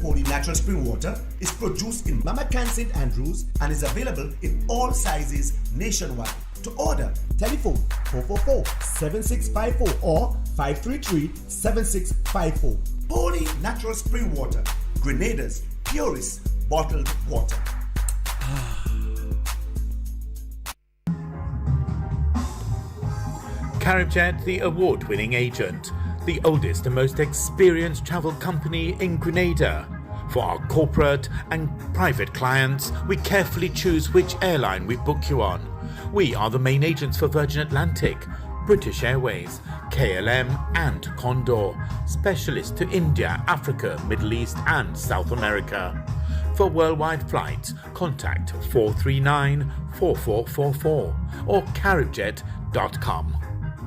Holy Natural Spring Water is produced in Mama Can St. Andrews and is available in all sizes nationwide. To order, telephone 444-7654 or 533-7654. Holy Natural Spring Water, Grenada's purest bottled water. CaribJet, the award-winning agent, the oldest and most experienced travel company in Grenada. For our corporate and private clients, we carefully choose which airline we book you on. We are the main agents for Virgin Atlantic, British Airways, KLM and Condor, specialists to India, Africa, Middle East and South America. For worldwide flights, contact 439-4444 or caribjet.com.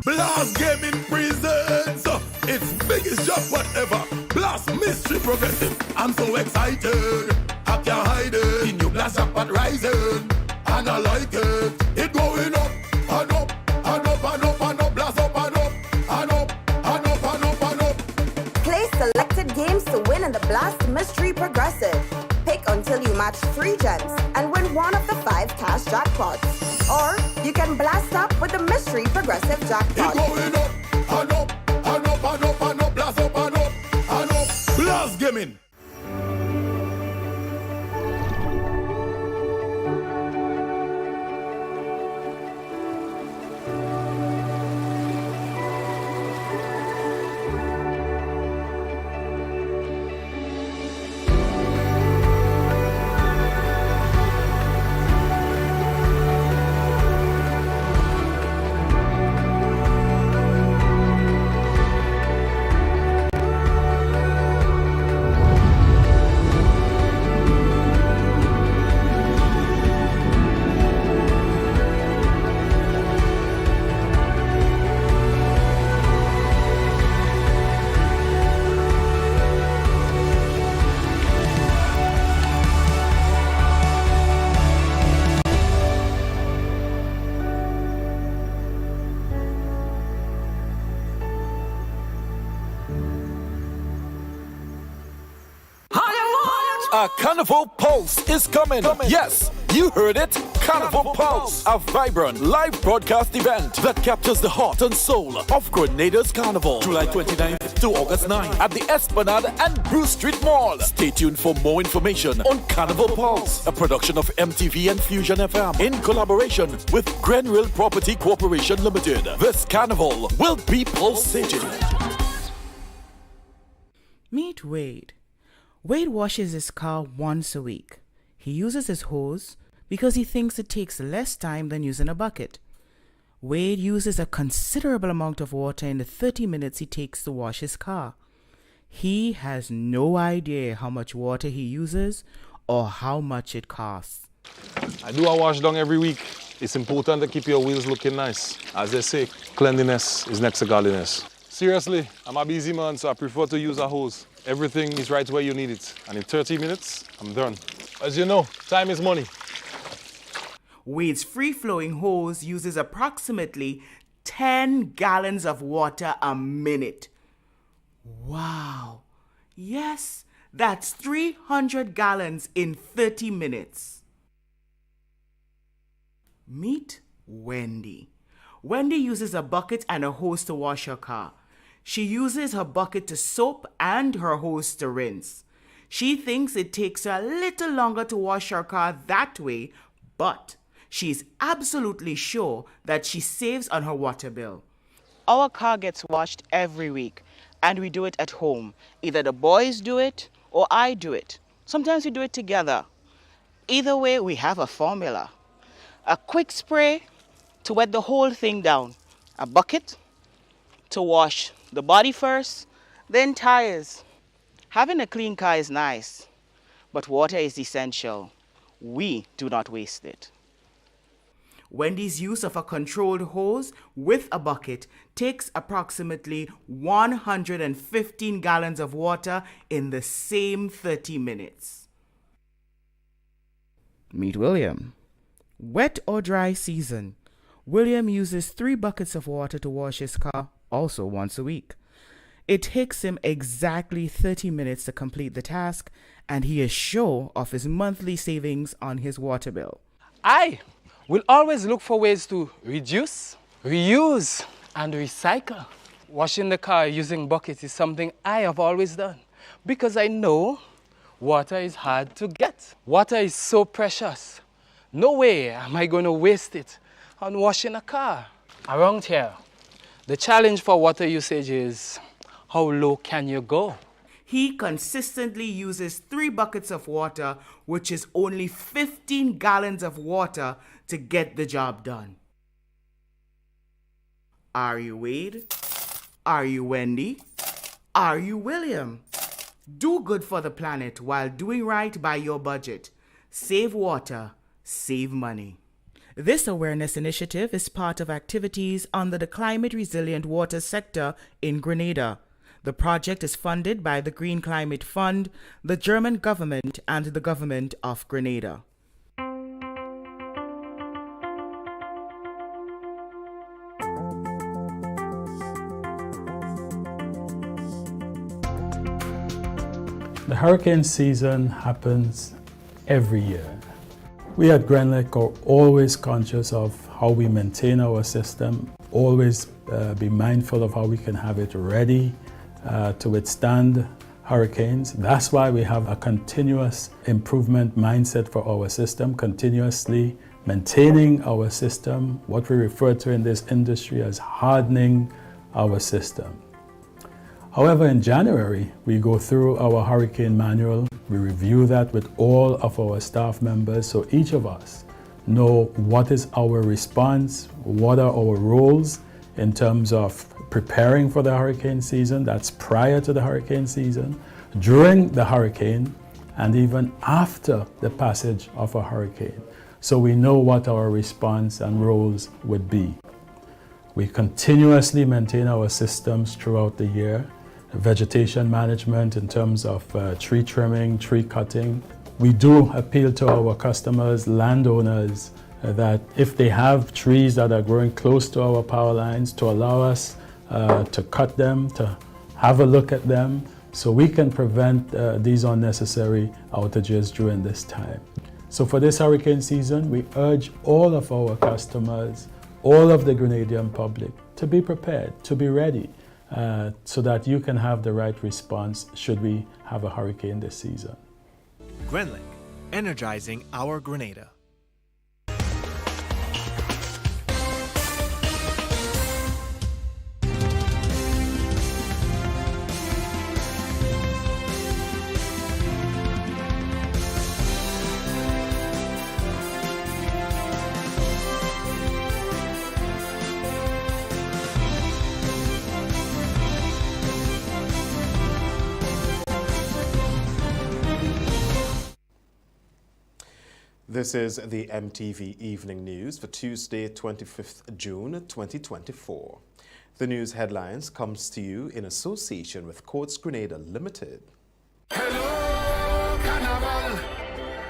Blast Gaming presents its biggest jackpot ever. Blast Mystery Progressive. I'm so excited. I can't hide it. The new Blast jackpot rising, and I like it. It going up and up and up and up and up. Blast up and up and up and up and up and up. Play selected games to win in the Blast Mystery Progressive. Pick until you match 3 gems and win one of the 5 cash jackpots. Or you can blast up with the Mystery Progressive jackpot. It going up and up and up and up and up. Blast up and up and up. Blast Gaming. A Carnival Pulse is coming. Yes, you heard it. Carnival Pulse, a vibrant live broadcast event that captures the heart and soul of Grenada's Carnival. July 29th to August 9th at the Esplanade and Bruce Street Mall. Stay tuned for more information on Carnival Pulse, a production of MTV and Fusion FM in collaboration with Grenville Property Corporation Limited. This carnival will be pulsating. Meet Wade. Wade washes his car once a week. He uses his hose because he thinks it takes less time than using a bucket. Wade uses a considerable amount of water in the 30 minutes he takes to wash his car. He has no idea how much water he uses or how much it costs. I do a wash down every week. It's important to keep your wheels looking nice. As they say, cleanliness is next to godliness. Seriously, I'm a busy man, so I prefer to use a hose. Everything is right where you need it. And in 30 minutes, I'm done. As you know, time is money. Wade's free-flowing hose uses approximately 10 gallons of water a minute. Wow. Yes, that's 300 gallons in 30 minutes. Meet Wendy. Wendy uses a bucket and a hose to wash her car. She uses her bucket to soap and her hose to rinse. She thinks it takes her a little longer to wash her car that way, but she's absolutely sure that she saves on her water bill. Our car gets washed every week, and we do it at home. Either the boys do it or I do it. Sometimes we do it together. Either way, we have a formula. A quick spray to wet the whole thing down. A bucket to wash the body first, then tires. Having a clean car is nice, but water is essential. We do not waste it. Wendy's use of a controlled hose with a bucket takes approximately 115 gallons of water in the same 30 minutes. Meet William. Wet or dry season. William uses 3 buckets of water to wash his car, also once a week. It takes him exactly 30 minutes to complete the task, and he is sure of his monthly savings on his water bill. I will always look for ways to reduce, reuse, and recycle. Washing the car using buckets is something I have always done because I know water is hard to get. Water is so precious. No way am I going to waste it on washing a car. Around here, the challenge for water usage is how low can you go? He consistently uses 3 buckets of water, which is only 15 gallons of water to get the job done. Are you Wade? Are you Wendy? Are you William? Do good for the planet while doing right by your budget. Save water, save money. This awareness initiative is part of activities under the Climate Resilient Water sector in Grenada. The project is funded by the Green Climate Fund, the German government, and the government of Grenada. The hurricane season happens every year. We at Grenlec are always conscious of how we maintain our system, always be mindful of how we can have it ready to withstand hurricanes. That's why we have a continuous improvement mindset for our system, continuously maintaining our system, what we refer to in this industry as hardening our system. However, in January, we go through our hurricane manual. We review that with all of our staff members, so each of us know what is our response, what are our roles in terms of preparing for the hurricane season. That's prior to the hurricane season, during the hurricane, and even after the passage of a hurricane. So we know what our response and roles would be. We continuously maintain our systems throughout the year. Vegetation management in terms of tree trimming, tree cutting. We do appeal to our customers, landowners, that if they have trees that are growing close to our power lines, to allow us to cut them, to have a look at them, so we can prevent these unnecessary outages during this time. So for this hurricane season, we urge all of our customers, all of the Grenadian public, to be prepared, to be ready, so that you can have the right response should we have a hurricane this season. Grenlec, energizing our Grenada. This is the MTV Evening News for Tuesday, 25th June 2024. The news headlines comes to you in association with Courts Grenada Limited. Hello, Carnival.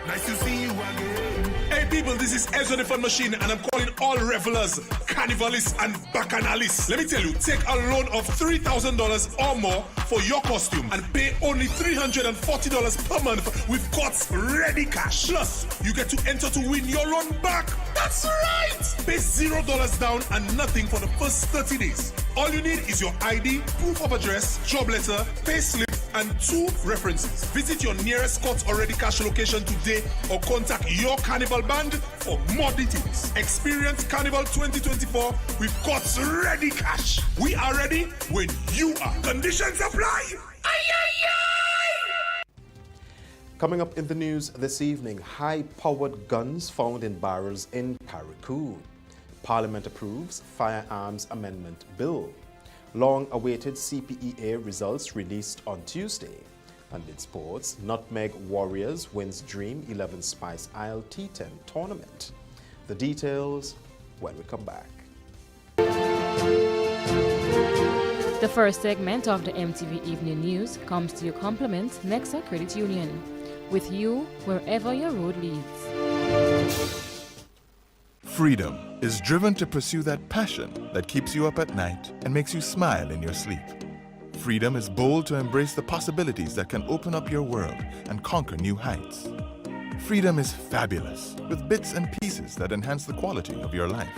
Nice to see you again. Hey people, this is Ezra the Fun Machine and I'm calling all revelers, carnivalists and bacchanalists. Let me tell you, take a loan of $3,000 or more for your costume and pay only $340 per month with Courts Ready Cash. Plus, you get to enter to win your loan back. That's right! Pay $0 down and nothing for the first 30 days. All you need is your ID, proof of address, job letter, pay slip, and 2 references. Visit your nearest Courts Already Cash location today or contact your Carnival band for more details. Experience Carnival 2024 with Courts Ready Cash. We are ready when you are. Conditions apply. Aye, aye, aye. Coming up in the news this evening, high-powered guns found in barrels in Carriacou. Parliament approves Firearms Amendment Bill. Long-awaited CPEA results released on Tuesday. And in sports, Nutmeg Warriors wins Dream 11 Spice Isle T10 tournament. The details when we come back. The first segment of the MTV Evening News comes to your compliments Nexa Credit Union. With you wherever your road leads. Freedom is driven to pursue that passion that keeps you up at night and makes you smile in your sleep. Freedom is bold to embrace the possibilities that can open up your world and conquer new heights. Freedom is fabulous, with bits and pieces that enhance the quality of your life.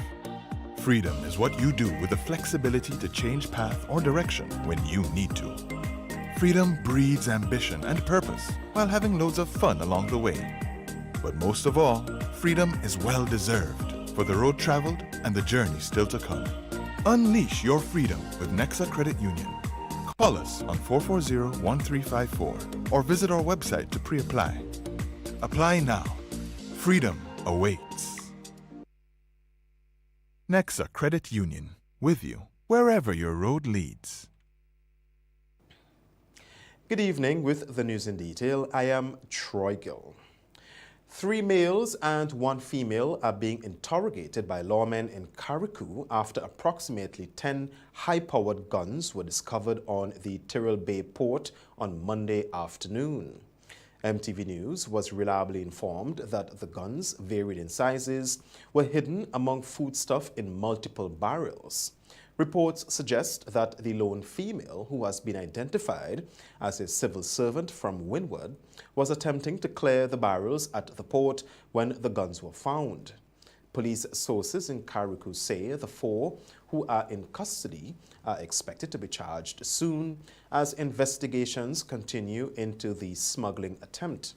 Freedom is what you do with the flexibility to change path or direction when you need to. Freedom breeds ambition and purpose while having loads of fun along the way. But most of all, freedom is well deserved for the road traveled and the journey still to come. Unleash your freedom with Nexa Credit Union. Call us on 440-1354 or visit our website to pre-apply. Apply now. Freedom awaits. Nexa Credit Union, with you wherever your road leads. Good evening with the news in detail. I am Troy Gill. 3 males and 1 female are being interrogated by lawmen in Carriacou after approximately 10 high-powered guns were discovered on the Tyrrell Bay port on Monday afternoon. MTV News was reliably informed that the guns, varied in sizes, were hidden among foodstuff in multiple barrels. Reports suggest that the lone female, who has been identified as a civil servant from Wynwood, was attempting to clear the barrels at the port when the guns were found. Police sources in Carriacou say the 4 who are in custody are expected to be charged soon as investigations continue into the smuggling attempt.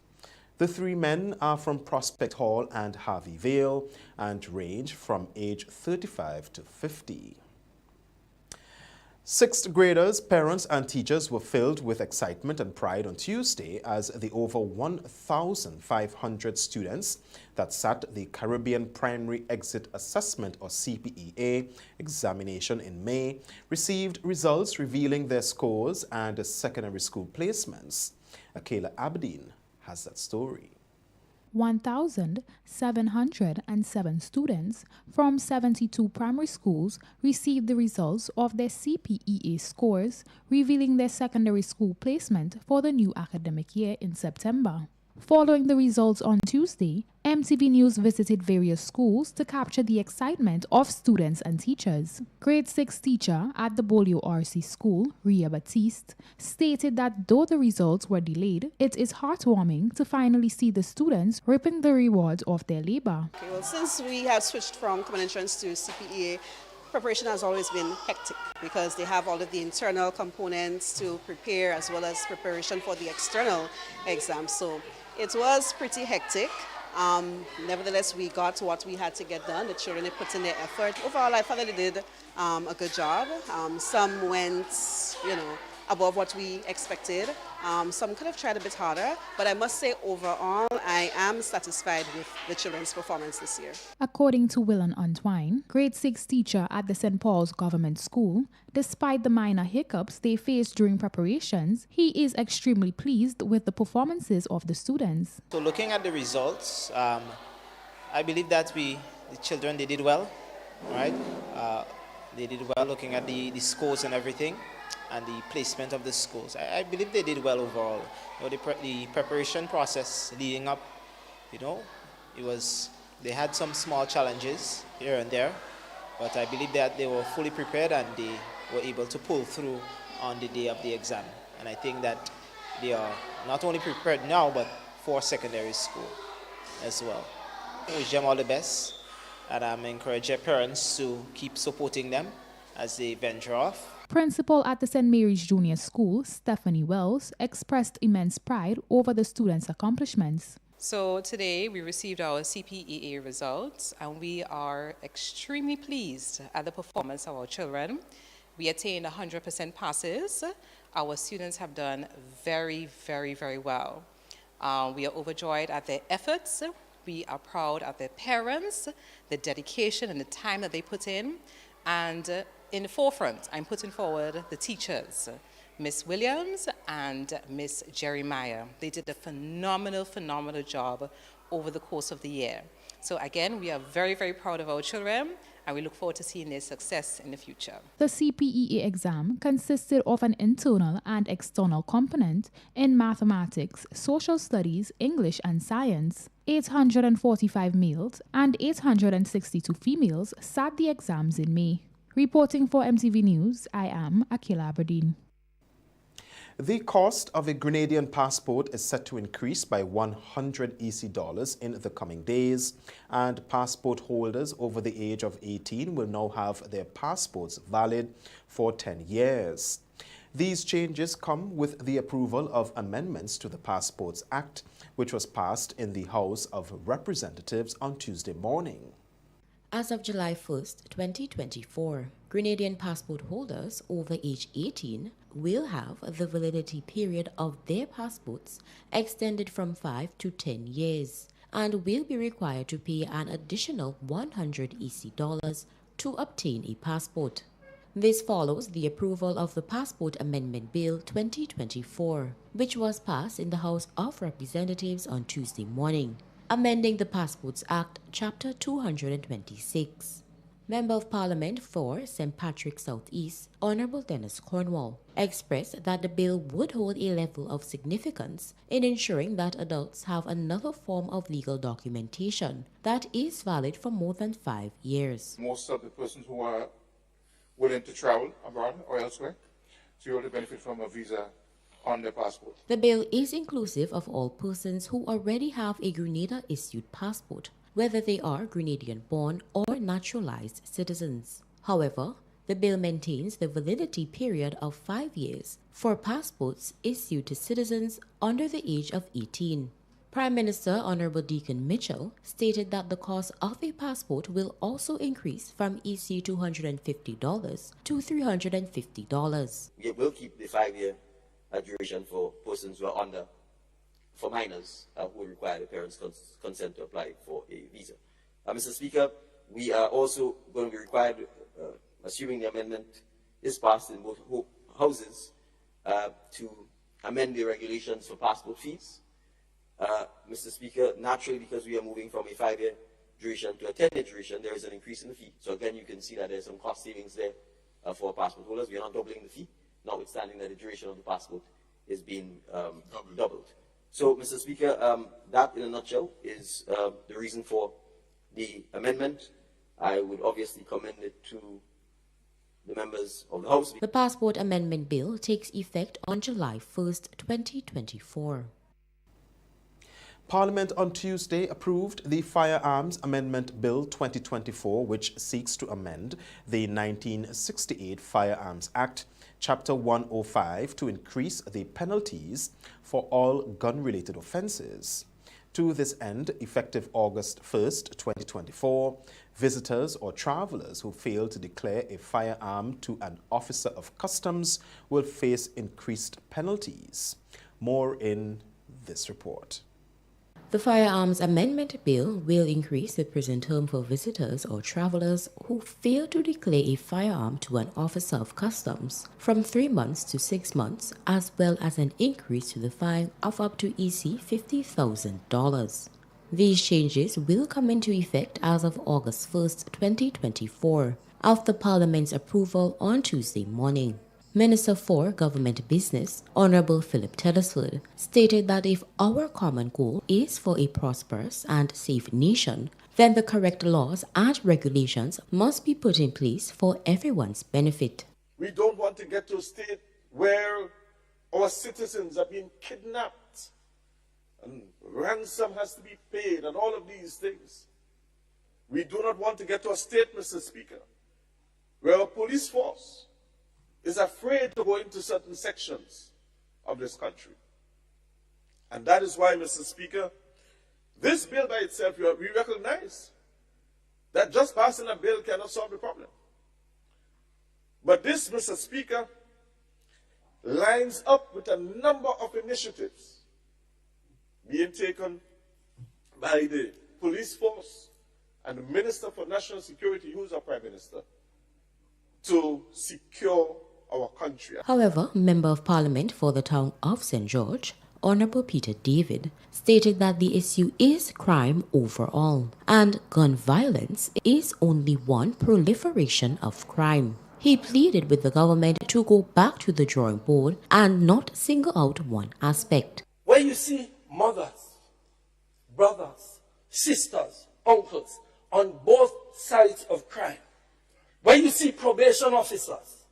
The 3 men are from Prospect Hall and Harvey Vale and range from age 35 to 50. 6th graders, parents and teachers were filled with excitement and pride on Tuesday as the over 1,500 students that sat the Caribbean Primary Exit Assessment or CPEA examination in May received results revealing their scores and secondary school placements. Akela Aberdeen has that story. 1,707 students from 72 primary schools received the results of their CPEA scores, revealing their secondary school placement for the new academic year in September. Following the results on Tuesday, MTV News visited various schools to capture the excitement of students and teachers. Grade 6 teacher at the Bolio RC School, Ria Batiste, stated that though the results were delayed, it is heartwarming to finally see the students reaping the rewards of their labor. Okay, well, since we have switched from common entrance to CPEA, preparation has always been hectic because they have all of the internal components to prepare as well as preparation for the external exam. So it was pretty hectic. Nevertheless, we got what we had to get done. The children had put in their effort. Overall, I thought that they did a good job. Some went, above what we expected. Some could have tried a bit harder, but I must say overall, I am satisfied with the children's performance this year. According to Willan Antwine, grade 6 teacher at the St. Paul's Government School, despite the minor hiccups they faced during preparations, he is extremely pleased with the performances of the students. So looking at the results, I believe that the children, they did well, right? They did well looking at the scores and everything, and the placement of the schools. I believe they did well overall. The preparation process leading up, they had some small challenges here and there, but I believe that they were fully prepared and they were able to pull through on the day of the exam. And I think that they are not only prepared now, but for secondary school as well. I wish them all the best, and I'm encouraging parents to keep supporting them as they venture off. Principal at the St. Mary's Junior School, Stephanie Wells, expressed immense pride over the students' accomplishments. So today we received our CPEA results and we are extremely pleased at the performance of our children. We attained 100% passes. Our students have done very, very, very well. We are overjoyed at their efforts. We are proud of their parents, the dedication and the time that they put in. And in the forefront, I'm putting forward the teachers, Miss Williams and Miss Jeremiah. They did a phenomenal, phenomenal job over the course of the year. So again, we are very, very proud of our children, and we look forward to seeing their success in the future. The CPEA exam consisted of an internal and external component in mathematics, social studies, English, and science. 845 males and 862 females sat the exams in May. Reporting for MTV News, I am Akila Aberdeen. The cost of a Grenadian passport is set to increase by 100 EC dollars in the coming days, and passport holders over the age of 18 will now have their passports valid for 10 years. These changes come with the approval of amendments to the Passports Act, which was passed in the House of Representatives on Tuesday morning. As of July 1st, 2024, Grenadian passport holders over age 18 will have the validity period of their passports extended from 5 to 10 years and will be required to pay an additional 100 EC dollars to obtain a passport. This follows the approval of the Passport Amendment Bill 2024, which was passed in the House of Representatives on Tuesday morning, amending the Passports Act, Chapter 226. Member of Parliament for St. Patrick South East, Honourable Dennis Cornwall, expressed that the bill would hold a level of significance in ensuring that adults have another form of legal documentation that is valid for more than 5 years. Most of the persons who are willing to travel abroad or elsewhere to be able to benefit from a visa on their passport. The bill is inclusive of all persons who already have a Grenada-issued passport, whether they are Grenadian-born or naturalized citizens. However, the bill maintains the validity period of 5 years for passports issued to citizens under the age of 18. Prime Minister Honourable Deacon Mitchell stated that the cost of a passport will also increase from EC $250 to $350. We will keep the 5-year duration for persons who are under, for minors who require the parents' consent to apply for a visa. Mr. Speaker, we are also going to be required, assuming the amendment is passed in both houses, to amend the regulations for passport fees. Mr. Speaker, naturally, because we are moving from a 5-year duration to a 10-year duration, there is an increase in the fee. So again, you can see that there's some cost savings there for passport holders. We are not doubling the fee, notwithstanding that the duration of the passport is being doubled. So, Mr. Speaker, that in a nutshell is the reason for the amendment. I would obviously commend it to the members of the House. The Passport Amendment Bill takes effect on July 1st, 2024. Parliament on Tuesday approved the Firearms Amendment Bill 2024, which seeks to amend the 1968 Firearms Act, Chapter 105, to increase the penalties for all gun-related offences. To this end, effective August 1st, 2024, visitors or travellers who fail to declare a firearm to an officer of customs will face increased penalties. More in this report. The Firearms Amendment Bill will increase the prison term for visitors or travelers who fail to declare a firearm to an officer of customs from 3 months to 6 months, as well as an increase to the fine of up to EC $50,000. These changes will come into effect as of August 1st, 2024, after Parliament's approval on Tuesday morning. Minister for Government Business, Honourable Philip Telesford, stated that if our common goal is for a prosperous and safe nation, then the correct laws and regulations must be put in place for everyone's benefit. We don't want to get to a state where our citizens are being kidnapped and ransom has to be paid and all of these things. We do not want to get to a state, Mr. Speaker, where our police force is afraid to go into certain sections of this country. And that is why, Mr. Speaker, this bill by itself, we recognize that just passing a bill cannot solve the problem. But this, Mr. Speaker, lines up with a number of initiatives being taken by the police force and the Minister for National Security, who is our Prime Minister, to secure our country. However, Member of Parliament for the town of St. George, Honourable Peter David, stated that the issue is crime overall, and gun violence is only one proliferation of crime. He pleaded with the government to go back to the drawing board and not single out one aspect. Where you see mothers, brothers, sisters, uncles on both sides of crime, where you see probation officers,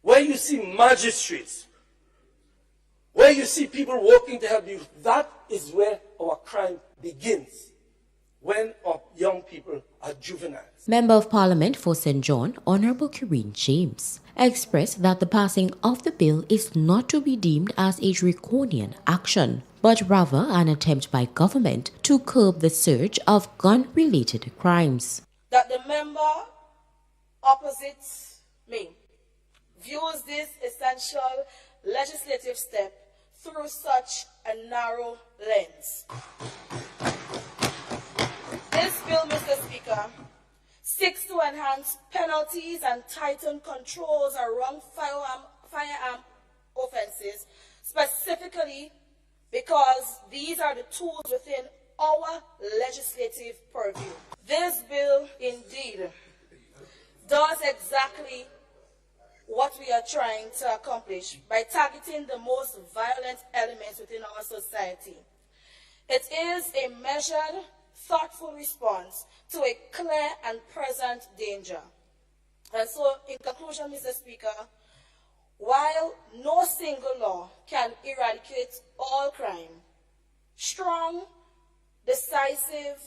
where you see magistrates where you see people working to help you, that is where our crime begins, when our young people are juveniles. Member of Parliament for St. John, Honourable Karine James, expressed that the passing of the bill is not to be deemed as a draconian action, but rather an attempt by government to curb the surge of gun-related crimes. That the member opposite me views this essential legislative step through such a narrow lens. This bill, Mr. Speaker, seeks to enhance penalties and tighten controls around firearm offences, specifically because these are the tools within our legislative purview. This bill indeed does exactly what we are trying to accomplish by targeting the most violent elements within our society. It is a measured, thoughtful response to a clear and present danger. And so, in conclusion, Mr. Speaker, while no single law can eradicate all crime, strong, decisive,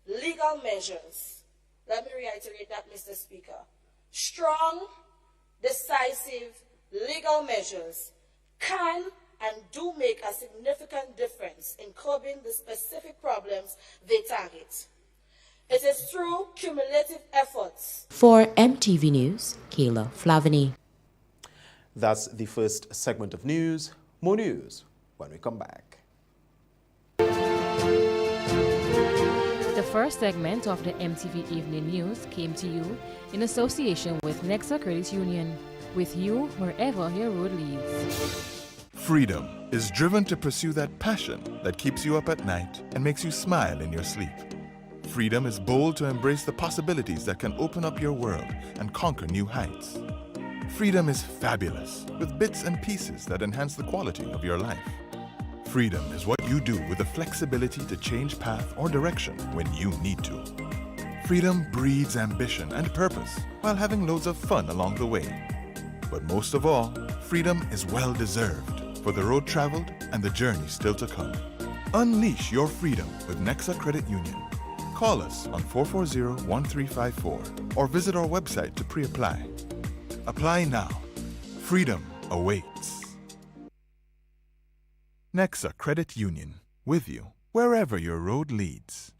legal measures, let me reiterate that, Mr. Speaker, strong, decisive, legal measures can and do make a significant difference in curbing the specific problems they target. It is through cumulative efforts. For MTV News, Kayla Flavini. That's the first segment of news. More news when we come back. The first segment of the MTV Evening News came to you in association with Nexa Credit Union, with you wherever your road leads. Freedom is driven to pursue that passion that keeps you up at night and makes you smile in your sleep. Freedom is bold to embrace the possibilities that can open up your world and conquer new heights. Freedom is fabulous, with bits and pieces that enhance the quality of your life. Freedom is what you do with the flexibility to change path or direction when you need to. Freedom breeds ambition and purpose while having loads of fun along the way. But most of all, freedom is well deserved for the road traveled and the journey still to come. Unleash your freedom with Nexa Credit Union. Call us on 440-1354 or visit our website to pre-apply. Apply now. Freedom awaits. Nexa Credit Union, with you wherever your road leads.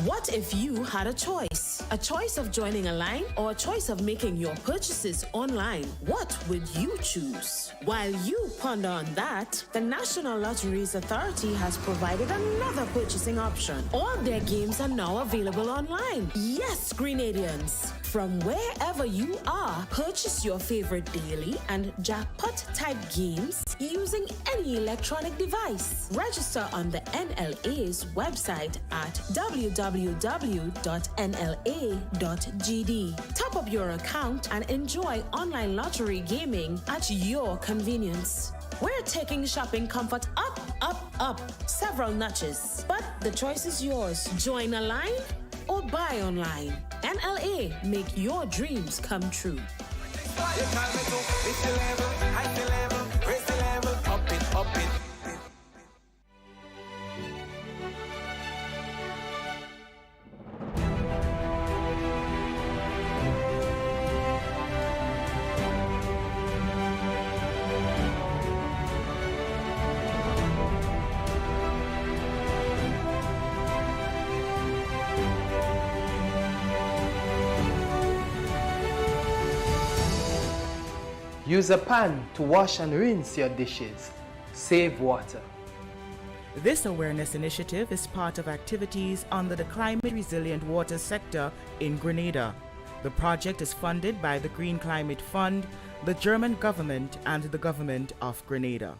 What if you had a choice? A choice of joining a line or a choice of making your purchases online? What would you choose? While you ponder on that, the National Lotteries Authority has provided another purchasing option. All their games are now available online. Yes, Grenadians! From wherever you are, purchase your favorite daily and jackpot-type games using any electronic device. Register on the NLA's website at www.nla.gd. Top up your account and enjoy online lottery gaming at your convenience. We're taking shopping comfort up, up, up several notches. But the choice is yours. Join a line or buy online. NLA, make your dreams come true. Use a pan to wash and rinse your dishes. Save water. This awareness initiative is part of activities under the Climate Resilient Water sector in Grenada. The project is funded by the Green Climate Fund, the German government, and the government of Grenada.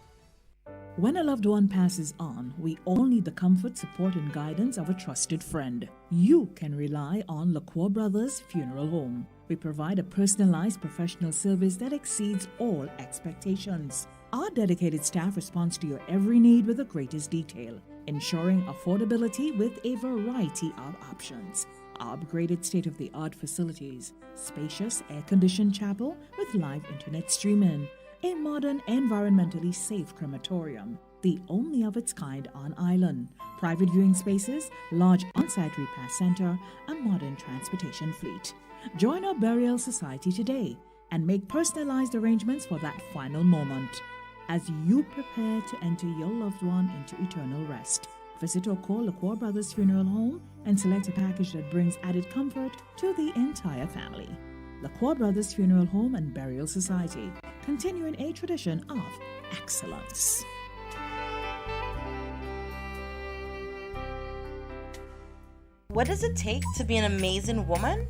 When a loved one passes on, we all need the comfort, support, and guidance of a trusted friend. You can rely on LaCroix Brothers Funeral Home. We provide a personalized professional service that exceeds all expectations. Our dedicated staff responds to your every need with the greatest detail. ensuring affordability with a variety of options. Upgraded state-of-the-art facilities, spacious air-conditioned chapel with live internet streaming, a modern, environmentally safe crematorium, the only of its kind on island, private viewing spaces, large on-site repast center, a modern transportation fleet. Join our burial society today and make personalized arrangements for that final moment. As you prepare to enter your loved one into eternal rest, visit or call LaCour Brothers Funeral Home and select a package that brings added comfort to the entire family. LaCour Brothers Funeral Home and Burial Society, continuing a tradition of excellence. What does it take to be an amazing woman?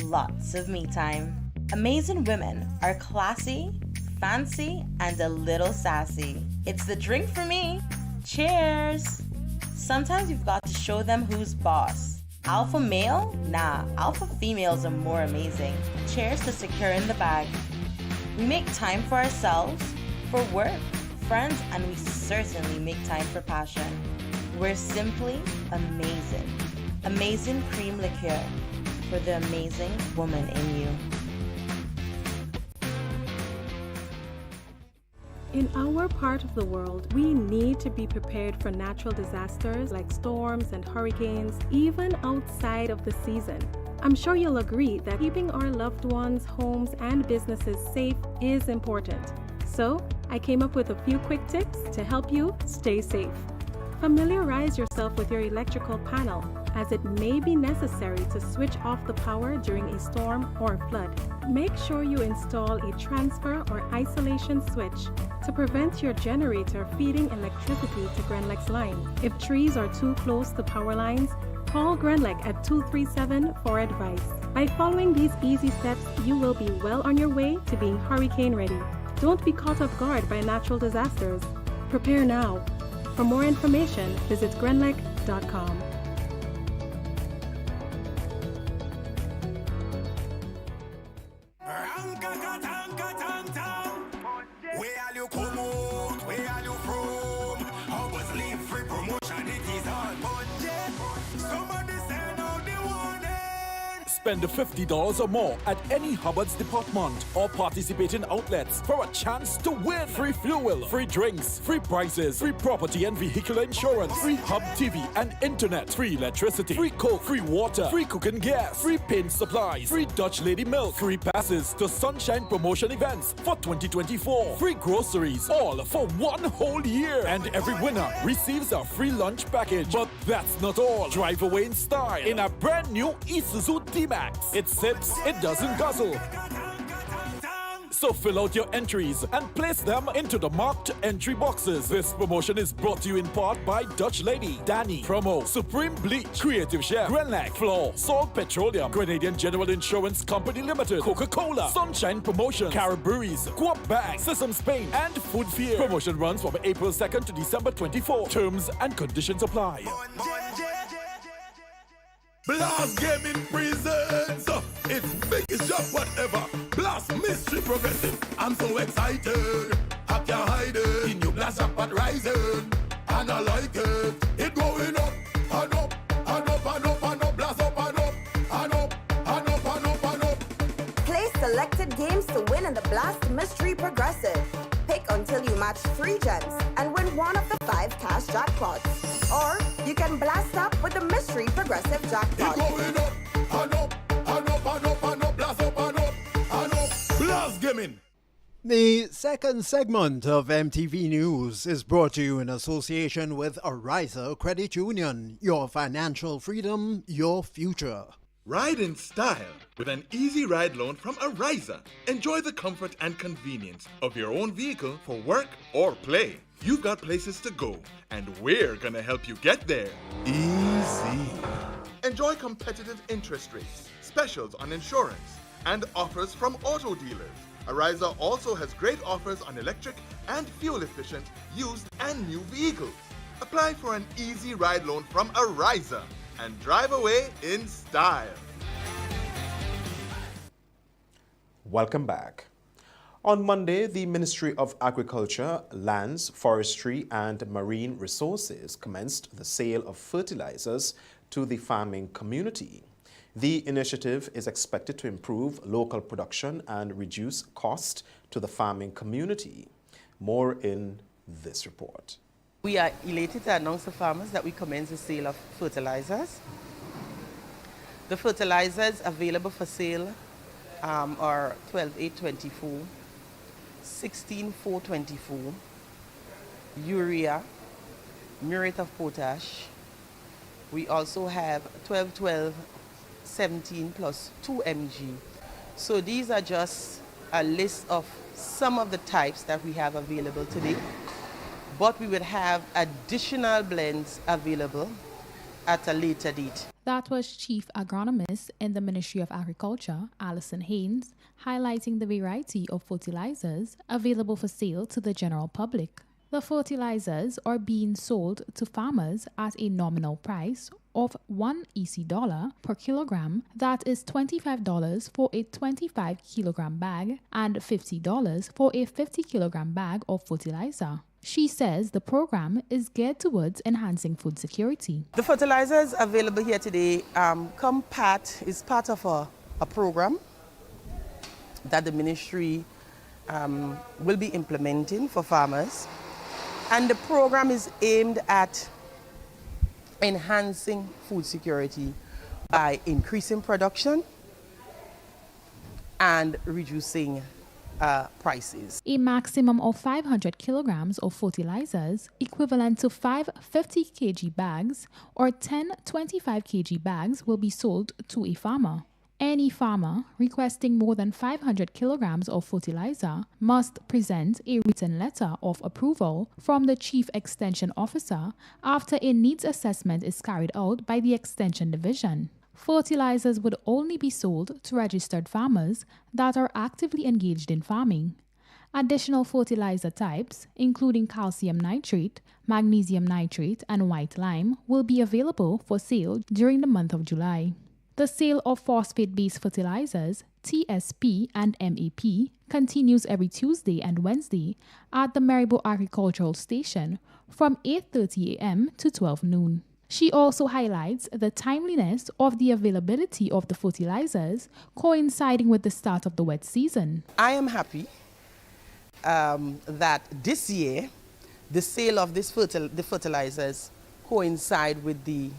Lots of me time. Amazing women are classy, fancy, and a little sassy. It's the drink for me. Cheers! Sometimes you've got to show them who's boss. Alpha male? Nah, alpha females are more amazing. Cheers to securing the bag. We make time for ourselves, for work, friends, and we certainly make time for passion. We're simply amazing. Amazing cream liqueur for the amazing woman in you. In our part of the world, we need to be prepared for natural disasters like storms and hurricanes, even outside of the season. I'm sure you'll agree that keeping our loved ones, homes, and businesses safe is important. So, I came up with a few quick tips to help you stay safe. Familiarize yourself with your electrical panel, as it may be necessary to switch off the power during a storm or flood. Make sure you install a transfer or isolation switch to prevent your generator feeding electricity to Grenlec's line. If trees are too close to power lines, call Grenlec at 237 for advice. By following these easy steps, you will be well on your way to being hurricane ready. Don't be caught off guard by natural disasters. Prepare now. For more information, visit grenlec.com. Spend $50 or more at any Hubbard's department or participating outlets for a chance to win free fuel, free drinks, free prizes, free property and vehicular insurance, free Hub TV and internet, free electricity, free coke, free water, free cooking gas, free paint supplies, free Dutch Lady milk, free passes to Sunshine promotion events for 2024, free groceries, all for one whole year. And every winner receives a free lunch package. But that's not all. Drive away in style in a brand new Isuzu D-Max. It sips, it doesn't guzzle. So fill out your entries and place them into the marked entry boxes. This promotion is brought to you in part by Dutch Lady, Danny, Promo, Supreme Bleach, Creative Chef, Grenlec, Floor, Salt Petroleum, Grenadian General Insurance Company Limited, Coca-Cola, Sunshine Promotions, Caribouries, Coop Bag, Sesame Spain, and Food Fear. Promotion runs from April 2nd to December 24. Terms and conditions apply. Blast Gaming presents its biggest job whatever. Blast Mystery Progressive. I'm so excited. I can't hide it. In your blast jackpot rising, and I like it. It going up and up and up and up and up. Blast up and up and up and up and up and up. Play selected games to win in the Blast Mystery Progressive. Pick until you match 3 gems and win one of the 5 cash jackpots. Or you can blast up with the Mystery Progressive Jackpot. It going up and up and up and up and up. Blast up and up and up. Blast Gaming. The second segment of MTV News is brought to you in association with Ariza Credit Union. Your financial freedom, your future. Ride in style with an easy ride loan from Ariza. Enjoy the comfort and convenience of your own vehicle for work or play. You've got places to go, and we're gonna help you get there. Easy. Enjoy competitive interest rates, specials on insurance, and offers from auto dealers. Ariza also has great offers on electric and fuel-efficient used and new vehicles. Apply for an easy ride loan from Ariza and drive away in style. Welcome back. On Monday, the Ministry of Agriculture, Lands, Forestry and Marine Resources commenced the sale of fertilizers to the farming community. The initiative is expected to improve local production and reduce cost to the farming community. More in this report. We are elated to announce to farmers that we commence the sale of fertilizers. The fertilizers available for sale are 12-8-24, 16-4-24, urea, muriate of potash. We also have 12-12-17 plus 2 mg. So these are just a list of some of the types that we have available today, but we would have additional blends available at a later date. That was Chief Agronomist in the Ministry of Agriculture, Alison Haynes, highlighting the variety of fertilizers available for sale to the general public. The fertilizers are being sold to farmers at a nominal price of $1 EC per kilogram, that is $25 for a 25 kilogram bag and $50 for a 50 kilogram bag of fertilizer. She says the program is geared towards enhancing food security. The fertilizers available here today is part of a program that the ministry will be implementing for farmers. And the program is aimed at enhancing food security by increasing production and reducing prices. A maximum of 500 kilograms of fertilizers, equivalent to 5 50 kg bags or 10 25 kg bags, will be sold to a farmer. Any farmer requesting more than 500 kilograms of fertilizer must present a written letter of approval from the Chief Extension Officer after a needs assessment is carried out by the Extension Division. Fertilizers would only be sold to registered farmers that are actively engaged in farming. Additional fertilizer types, including calcium nitrate, magnesium nitrate, and white lime, will be available for sale during the month of July. The sale of phosphate-based fertilizers, TSP and MAP, continues every Tuesday and Wednesday at the Maribo Agricultural Station from 8:30 a.m. to 12 noon. She also highlights the timeliness of the availability of the fertilizers coinciding with the start of the wet season. I am happy that this year the sale of the fertilizers coincide with the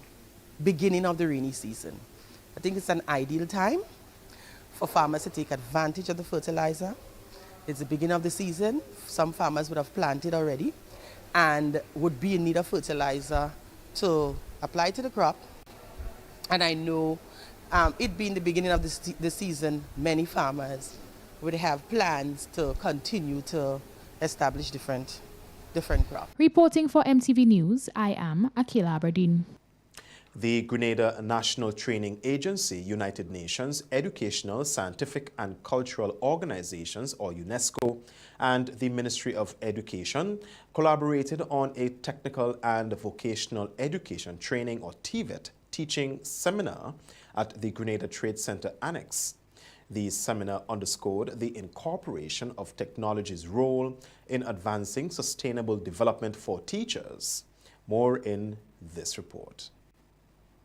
beginning of the rainy season. I think it's an ideal time for farmers to take advantage of the fertilizer. It's the beginning of the season. Some farmers would have planted already and would be in need of fertilizer to apply to the crop. And I know it being the beginning of the season, many farmers would have plans to continue to establish different crops. Reporting for MTV News, I am Akila Aberdeen. The Grenada National Training Agency, United Nations Educational, Scientific and Cultural Organizations, or UNESCO, and the Ministry of Education collaborated on a technical and vocational education training, or TVET, teaching seminar at the Grenada Trade Center Annex. The seminar underscored the incorporation of technology's role in advancing sustainable development for teachers. More in this report.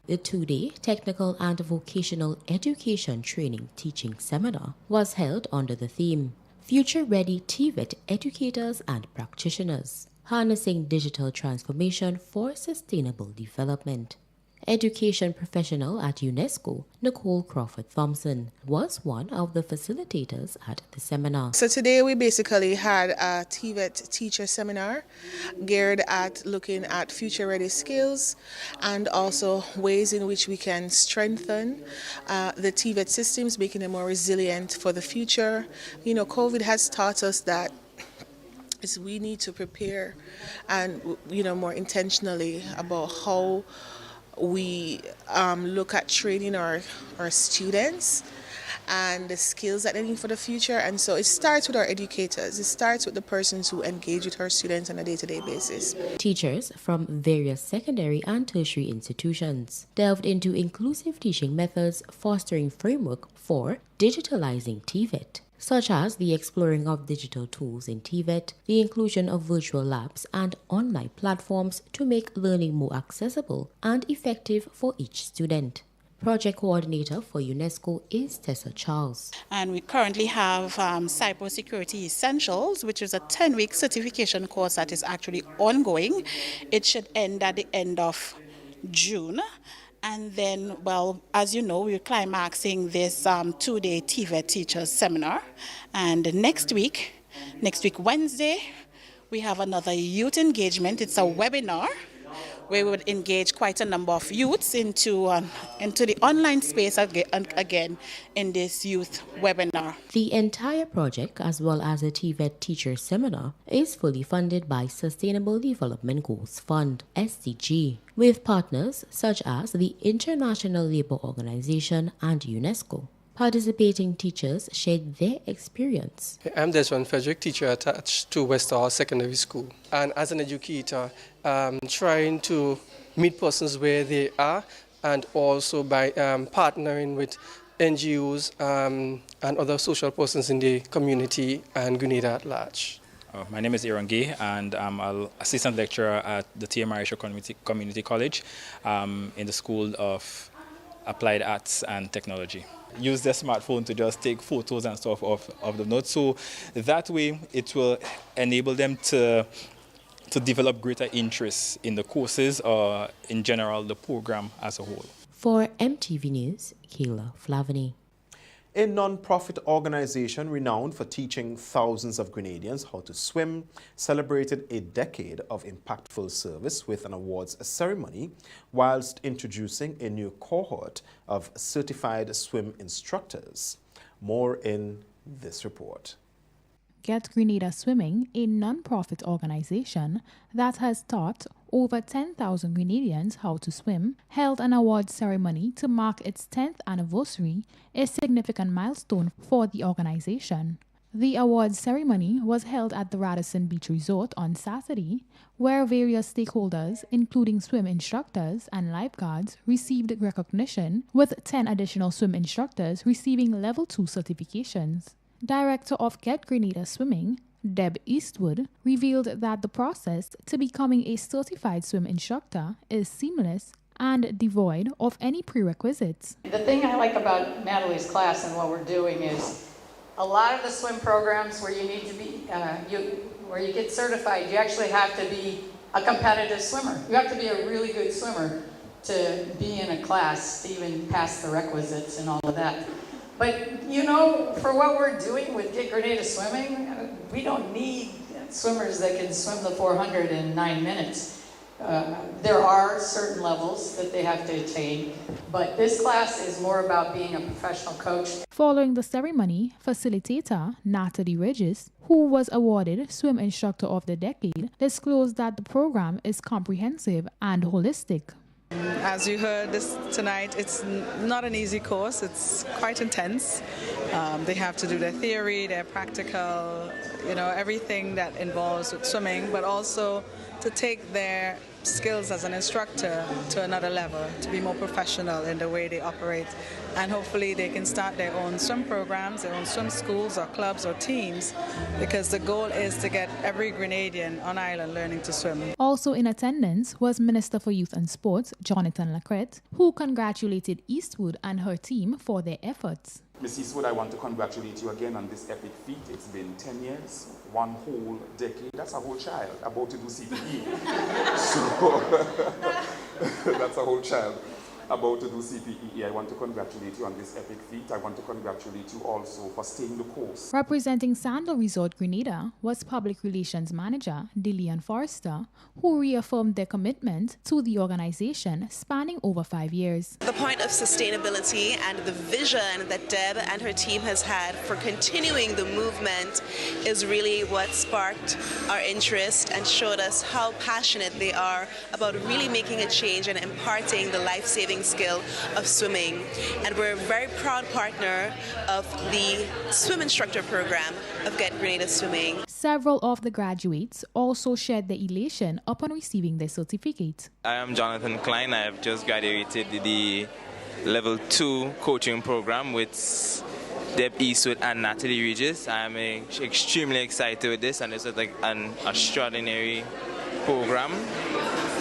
The two-day Technical and Vocational Education Training Teaching Seminar was held under the theme Future Ready TVET Educators and Practitioners, Harnessing Digital Transformation for Sustainable Development. Education professional at UNESCO, Nicole Crawford-Thompson, was one of the facilitators at the seminar. So today we basically had a TVET teacher seminar geared at looking at future-ready skills and also ways in which we can strengthen the TVET systems, making them more resilient for the future. You know, COVID has taught us that we need to prepare and, more intentionally about how we look at training our students and the skills that they need for the future. And so it starts with our educators. It starts with the persons who engage with our students on a day-to-day basis. Teachers from various secondary and tertiary institutions delved into inclusive teaching methods, fostering framework for digitalizing TVET, such as the exploring of digital tools in TVET, the inclusion of virtual labs and online platforms to make learning more accessible and effective for each student. Project coordinator for UNESCO is Tessa Charles. And we currently have Cybersecurity Essentials, which is a 10-week certification course that is actually ongoing. It should end at the end of June. And then, well, as you know, we're climaxing this 2-day TVET Teachers Seminar. And next week, Wednesday, we have another youth engagement. It's a webinar where we would engage quite a number of youths into the online space again in this youth webinar. The entire project, as well as the TVET Teacher Seminar, is fully funded by Sustainable Development Goals Fund, SDG, with partners such as the International Labour Organization and UNESCO. Participating teachers shared their experience. I'm Desmond Frederick, teacher attached to Westall Secondary School. And as an educator, trying to meet persons where they are, and also by partnering with NGOs and other social persons in the community and Grenada at large. My name is Aaron Gay, and I'm an assistant lecturer at the T.M. Arisha Community College in the School of Applied Arts and Technology. Use their smartphone to just take photos and stuff of the notes, so that way it will enable them to develop greater interest in the courses or in general the program as a whole. For MTV News, Kayla Flavany. A non-profit organization renowned for teaching thousands of Grenadians how to swim celebrated a decade of impactful service with an awards ceremony whilst introducing a new cohort of certified swim instructors. More in this report. Get Grenada Swimming, a non-profit organization that has taught over 10,000 Grenadians how to swim, held an awards ceremony to mark its 10th anniversary, a significant milestone for the organization. The awards ceremony was held at the Radisson Beach Resort on Saturday, where various stakeholders, including swim instructors and lifeguards, received recognition, with 10 additional swim instructors receiving Level 2 certifications. Director of Get Grenada Swimming, Deb Eastwood, revealed that the process to becoming a certified swim instructor is seamless and devoid of any prerequisites. The thing I like about Natalie's class and what we're doing is a lot of the swim programs where you need to be, where you get certified, you actually have to be a competitive swimmer. You have to be a really good swimmer to be in a class, to even pass the requisites and all of that. But, you know, for what we're doing with Get Grenada Swimming, we don't need swimmers that can swim the 400 in 9 minutes. There are certain levels that they have to attain, but this class is more about being a professional coach. Following the ceremony, facilitator Natalie Regis, who was awarded Swim Instructor of the Decade, disclosed that the program is comprehensive and holistic. As you heard tonight, it's not an easy course. It's quite intense. They have to do their theory, their practical, you know, everything that involves with swimming, but also to take their skills as an instructor to another level, to be more professional in the way they operate. And hopefully they can start their own swim programs, their own swim schools or clubs or teams, because the goal is to get every Grenadian on island learning to swim. Also in attendance was Minister for Youth and Sports, Jonathan Lacrette, who congratulated Eastwood and her team for their efforts. Ms. Eastwood, I want to congratulate you again on this epic feat. It's been 10 years, one whole decade. That's a whole child about to do CPE. So that's a whole child about to do CPE. I want to congratulate you on this epic feat. I want to congratulate you also for staying the course. Representing Sandal Resort Grenada was Public Relations Manager Dillian Forrester, who reaffirmed their commitment to the organization spanning over 5 years. The point of sustainability and the vision that Deb and her team has had for continuing the movement is really what sparked our interest and showed us how passionate they are about really making a change and imparting the life-saving certification skill of swimming. And we're a very proud partner of the swim instructor program of Get Grenada Swimming. Several of the graduates also shared their elation upon receiving their certificate. I am Jonathan Klein. I have just graduated the Level 2 coaching program with Deb Eastwood and Natalie Regis. I am extremely excited with this, and it's like an extraordinary program.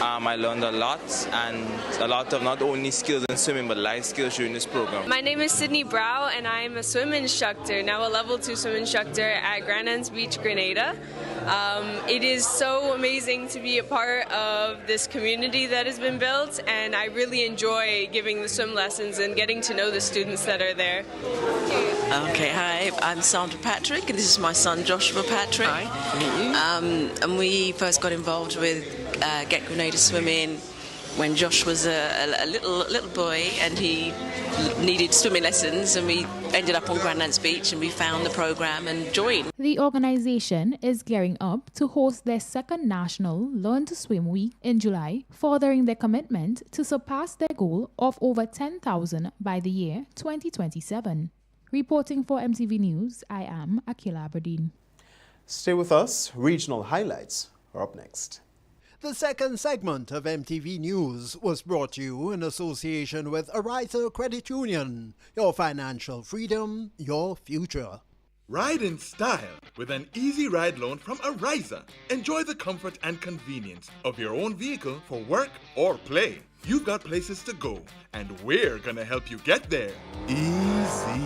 I learned a lot, and a lot of not only skills in swimming but life skills during this program. My name is Sydney Brow, and I am a swim instructor, now a Level 2 swim instructor at Grand Anse Beach, Grenada. It is so amazing to be a part of this community that has been built, and I really enjoy giving the swim lessons and getting to know the students that are there. Okay, hi, I'm Sandra Patrick, and this is my son Joshua Patrick. Hi, meet you. And we first got involved with Get Grenada Swimming when Josh was a little boy, and he needed swimming lessons, and we ended up on Grand Anse Beach, and we found the program and joined. The organization is gearing up to host their second national Learn to Swim Week in July, furthering their commitment to surpass their goal of over 10,000 by the year 2027. Reporting for MTV News, I am Akila Aberdeen. Stay with us. Regional highlights are up next. The second segment of MTV News was brought to you in association with Ariza Credit Union. Your financial freedom, your future. Ride in style with an easy ride loan from Ariza. Enjoy the comfort and convenience of your own vehicle for work or play. You've got places to go, and we're gonna help you get there. Easy.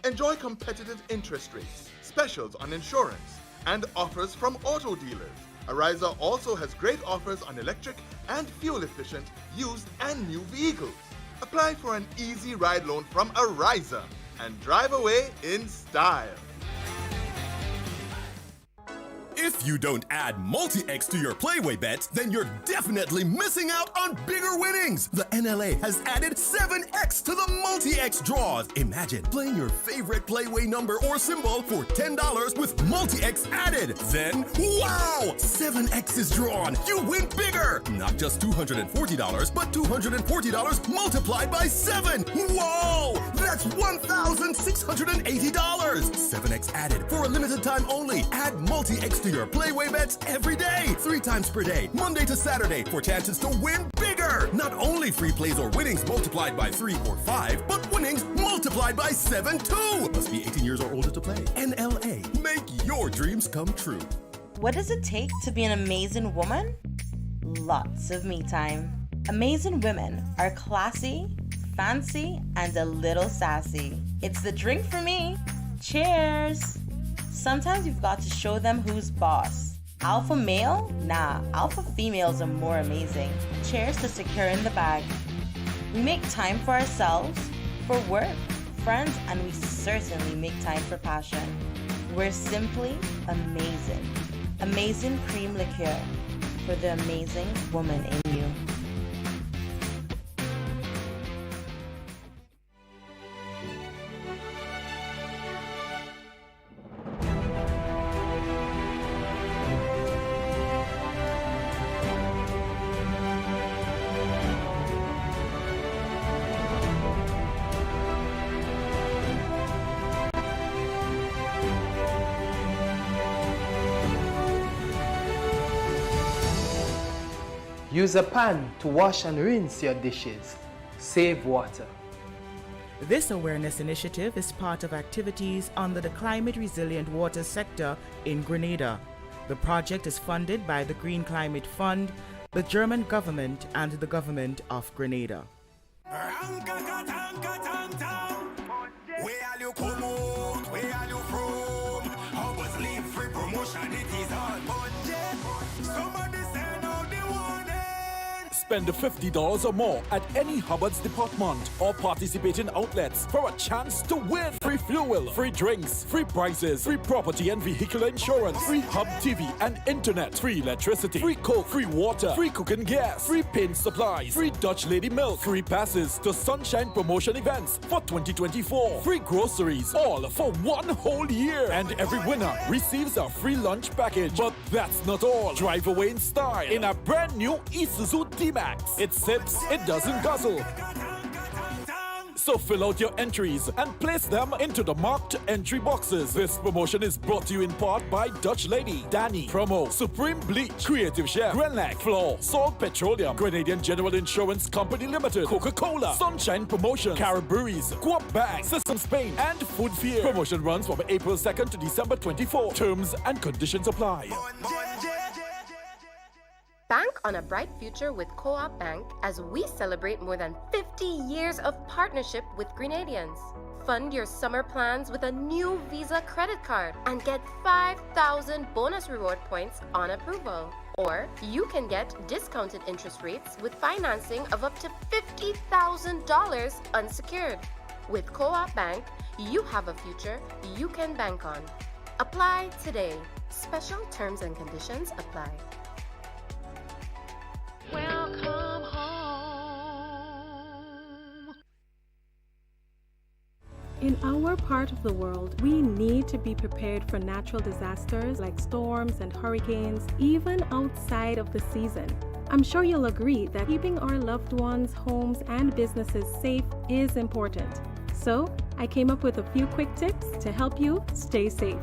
Enjoy competitive interest rates, specials on insurance, and offers from auto dealers. Ariza also has great offers on electric and fuel-efficient used and new vehicles. Apply for an easy ride loan from Ariza and drive away in style. If you don't add multi-X to your Playway bets, then you're definitely missing out on bigger winnings. The NLA has added 7X to the multi-X draws. Imagine playing your favorite Playway number or symbol for $10 with multi-X added. Then, wow! 7X is drawn. You win bigger. Not just $240, but $240 multiplied by 7. Whoa! That's $1,680. 7X added for a limited time only. Add multi-X to your Playway bets every day, 3 times per day, Monday to Saturday, for chances to win bigger. Not only free plays or winnings multiplied by 3 or 5, but winnings multiplied by 7 too. Must be 18 years or older to play. NLA, make your dreams come true. What does it take to be an amazing woman? Lots of me time. Amazing women are classy, fancy, and a little sassy. It's the drink for me. Cheers! Sometimes you've got to show them who's boss. Alpha male? Nah, alpha females are more amazing. Cheers to securing the bag. We make time for ourselves, for work, friends, and we certainly make time for passion. We're simply amazing. Amazing cream liqueur for the amazing woman in you. Use a pan to wash and rinse your dishes. Save water. This awareness initiative is part of activities under the Climate Resilient Water sector in Grenada. The project is funded by the Green Climate Fund, the German government, and the government of Grenada. Spend $50 or more at any Hubbard's department or participating outlets for a chance to win free fuel, free drinks, free prizes, free property and vehicle insurance, free Hub TV and internet, free electricity, free coke, free water, free cooking gas, free paint supplies, free Dutch Lady milk, free passes to Sunshine promotion events for 2024, free groceries, all for 1 whole year. And every winner receives a free lunch package. But that's not all. Drive away in style in a brand new Isuzu D-Max. It sips, it doesn't guzzle. So fill out your entries and place them into the marked entry boxes. This promotion is brought to you in part by Dutch Lady, Danny, Promo, Supreme Bleach, Creative Chef, Grenlac, Floor, Salt Petroleum, Grenadian General Insurance Company Limited, Coca-Cola, Sunshine Promotion, Caribberies, Coop Bag, System Spain, and Food Fear. Promotion runs from April 2nd to December 24. Terms and conditions apply. Bank on a bright future with Co-op Bank as we celebrate more than 50 years of partnership with Grenadians. Fund your summer plans with a new Visa credit card and get 5,000 bonus reward points on approval. Or you can get discounted interest rates with financing of up to $50,000 unsecured. With Co-op Bank, you have a future you can bank on. Apply today. Special terms and conditions apply. Welcome home. In our part of the world, we need to be prepared for natural disasters like storms and hurricanes, even outside of the season. I'm sure you'll agree that keeping our loved ones, homes, and businesses safe is important. So, I came up with a few quick tips to help you stay safe.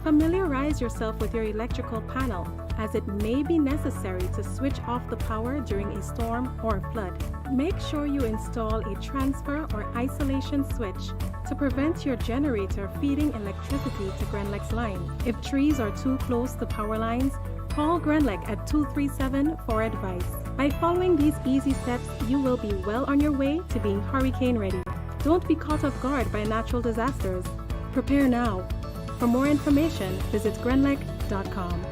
Familiarize yourself with your electrical panel, as it may be necessary to switch off the power during a storm or flood. Make sure you install a transfer or isolation switch to prevent your generator feeding electricity to Grenlec's line. If trees are too close to power lines, call Grenlec at 237 for advice. By following these easy steps, you will be well on your way to being hurricane ready. Don't be caught off guard by natural disasters. Prepare now. For more information, visit grenlec.com.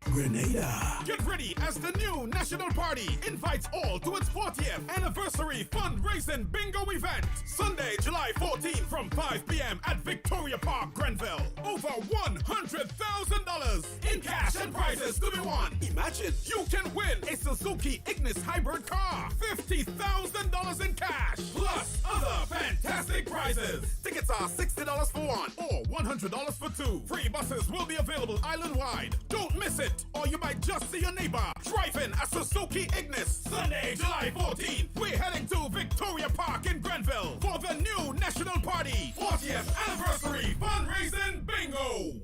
Grenada. Get ready as the new National Party invites all to its 40th anniversary fundraising bingo event. Sunday, July 14th from 5 p.m. at Victoria Park, Grenville. Over $100,000 in cash and prizes to be won. Imagine you can win a Suzuki Ignis hybrid car, $50,000 in cash, plus other fantastic prizes. Tickets are $60 for one or $100 for two. Free buses will be available island-wide. Don't miss it, or you might just see your neighbor driving a Suzuki Ignis. Sunday, July 14th, we're heading to Victoria Park in Grenville for the new National Party 40th Anniversary Fundraising Bingo.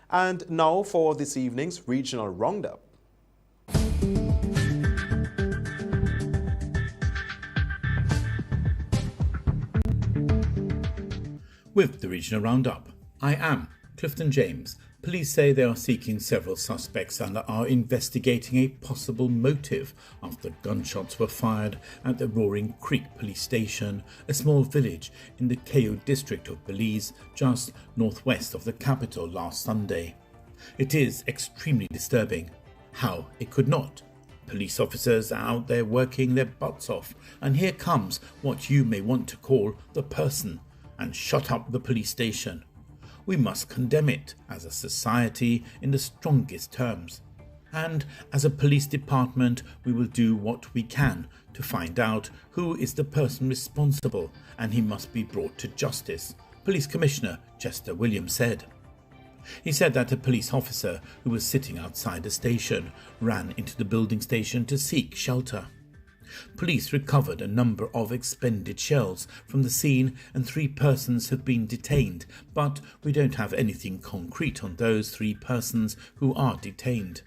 And now for this evening's Regional Roundup. With the Regional Roundup, I am Clifton James. Police say they are seeking several suspects and are investigating a possible motive after gunshots were fired at the Roaring Creek Police Station, a small village in the Keio district of Belize, just northwest of the capital last Sunday. It is extremely disturbing. How it could not. Police officers are out there working their butts off, and here comes what you may want to call the person, and shut up the police station. We must condemn it as a society in the strongest terms. And as a police department, we will do what we can to find out who is the person responsible, and he must be brought to justice, Police Commissioner Chester Williams said. He said that a police officer who was sitting outside the station ran into the building station to seek shelter. Police recovered a number of expended shells from the scene and 3 persons have been detained, but we don't have anything concrete on those 3 persons who are detained.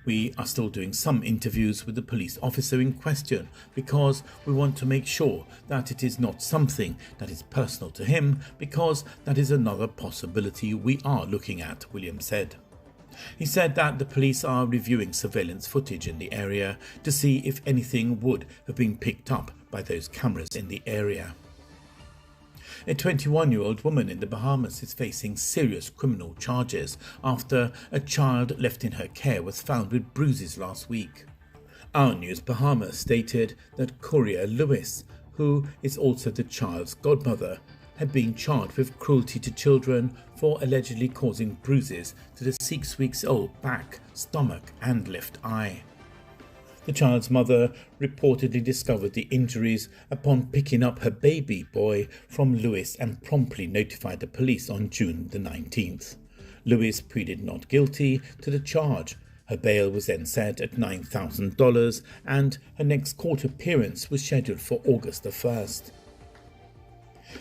We are still doing some interviews with the police officer in question because we want to make sure that it is not something that is personal to him, because that is another possibility we are looking at, Williams said. He said that the police are reviewing surveillance footage in the area to see if anything would have been picked up by those cameras in the area. A 21-year-old woman in the Bahamas is facing serious criminal charges after a child left in her care was found with bruises last week. Our News Bahamas stated that Coria Lewis, who is also the child's godmother, had been charged with cruelty to children for allegedly causing bruises to the 6-week-old back, stomach and left eye. The child's mother reportedly discovered the injuries upon picking up her baby boy from Lewis and promptly notified the police on June the 19th. Lewis pleaded not guilty to the charge. Her bail was then set at $9,000 and her next court appearance was scheduled for August the 1st.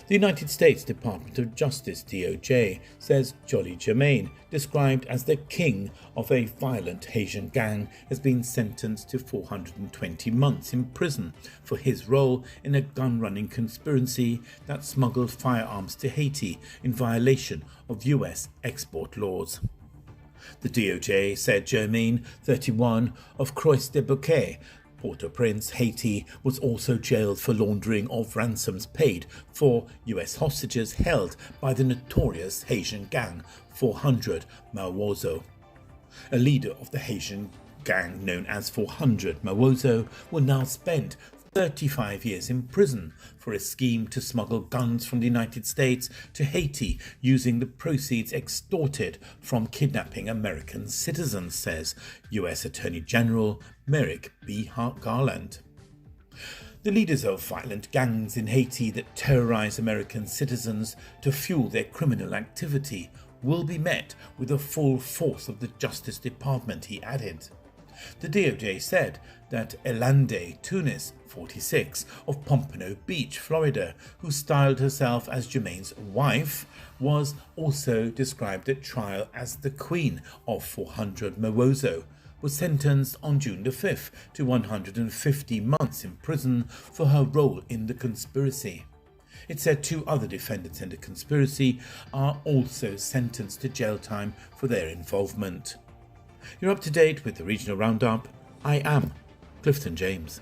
The United States Department of Justice, DOJ, says Jolly Jermaine, described as the king of a violent Haitian gang, has been sentenced to 420 months in prison for his role in a gun-running conspiracy that smuggled firearms to Haiti in violation of U.S. export laws. The DOJ said Germain, 31, of Croix-des-Bouquets, Port-au-Prince, Haiti, was also jailed for laundering of ransoms paid for US hostages held by the notorious Haitian gang 400 Mawozo. A leader of the Haitian gang known as 400 Mawozo will now spend 35 years in prison for a scheme to smuggle guns from the United States to Haiti using the proceeds extorted from kidnapping American citizens, says U.S. Attorney General Merrick B. Garland. The leaders of violent gangs in Haiti that terrorize American citizens to fuel their criminal activity will be met with the full force of the Justice Department, he added. The DOJ said that Elande Tunis, 46, of Pompano Beach, Florida, who styled herself as Jermaine's wife, was also described at trial as the Queen of 400 Mawozo, was sentenced on June the 5th to 150 months in prison for her role in the conspiracy. It said 2 other defendants in the conspiracy are also sentenced to jail time for their involvement. You're up to date with the Regional Roundup. I am Clifton James.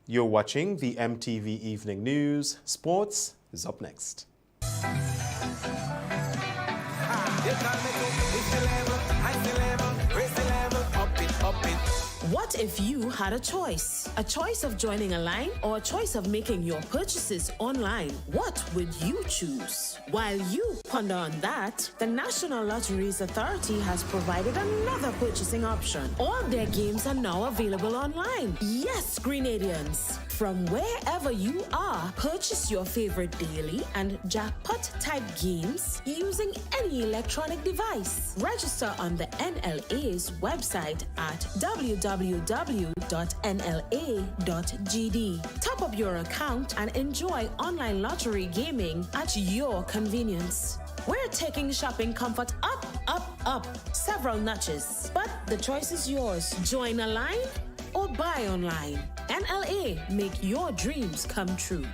You're watching the MTV Evening News. Sports is up next. What if you had a choice? A choice of joining a line or a choice of making your purchases online? What would you choose? While you ponder on that, the National Lotteries Authority has provided another purchasing option. All their games are now available online. Yes, Grenadians! From wherever you are, purchase your favorite daily and jackpot-type games using any electronic device. Register on the NLA's website at www.nla.gd. Top up your account and enjoy online lottery gaming at your convenience. We're taking shopping comfort up, up, up, several notches. But the choice is yours. Join a line or buy online. NLA, make your dreams come true.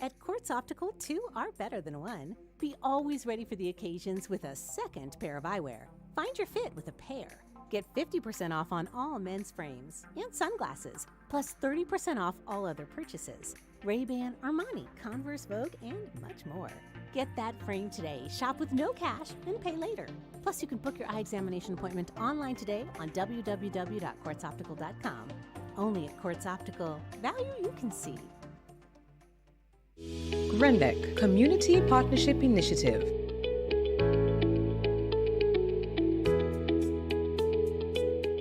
At Quartz Optical, 2 are better than 1. Be always ready for the occasions with a second pair of eyewear. Find your fit with a pair. Get 50% off on all men's frames and sunglasses, plus 30% off all other purchases. Ray-Ban, Armani, Converse, Vogue, and much more. Get that frame today. Shop with no cash and pay later. Plus, you can book your eye examination appointment online today on www.quartzoptical.com. Only at Quartz Optical. Value you can see. GRENDEC Community Partnership Initiative.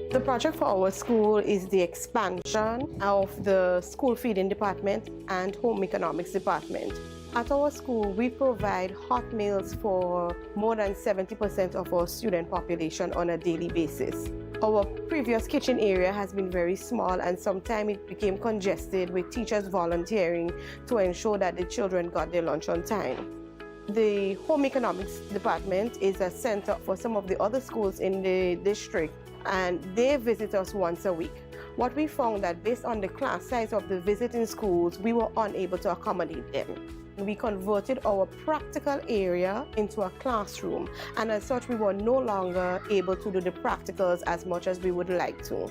The project for our school is the expansion of the school feeding department and home economics department. At our school, we provide hot meals for more than 70% of our student population on a daily basis. Our previous kitchen area has been very small, and sometimes it became congested with teachers volunteering to ensure that the children got their lunch on time. The home economics department is a center for some of the other schools in the district, and they visit us once a week. What we found that based on the class size of the visiting schools, we were unable to accommodate them. We converted our practical area into a classroom, and as such we were no longer able to do the practicals as much as we would like to.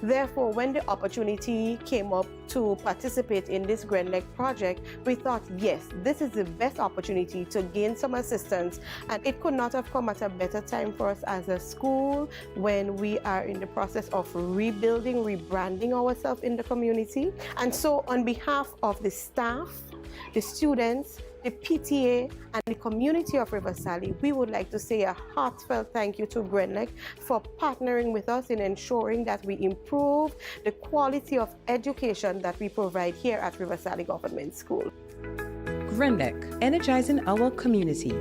Therefore, when the opportunity came up to participate in this GRENDEC project, we thought, yes, this is the best opportunity to gain some assistance, and it could not have come at a better time for us as a school when we are in the process of rebuilding, rebranding ourselves in the community. And so on behalf of the staff, the students, the PTA and the community of Riverside, we would like to say a heartfelt thank you to Grenlec for partnering with us in ensuring that we improve the quality of education that we provide here at Riverside Government School. Grenlec, energizing our community.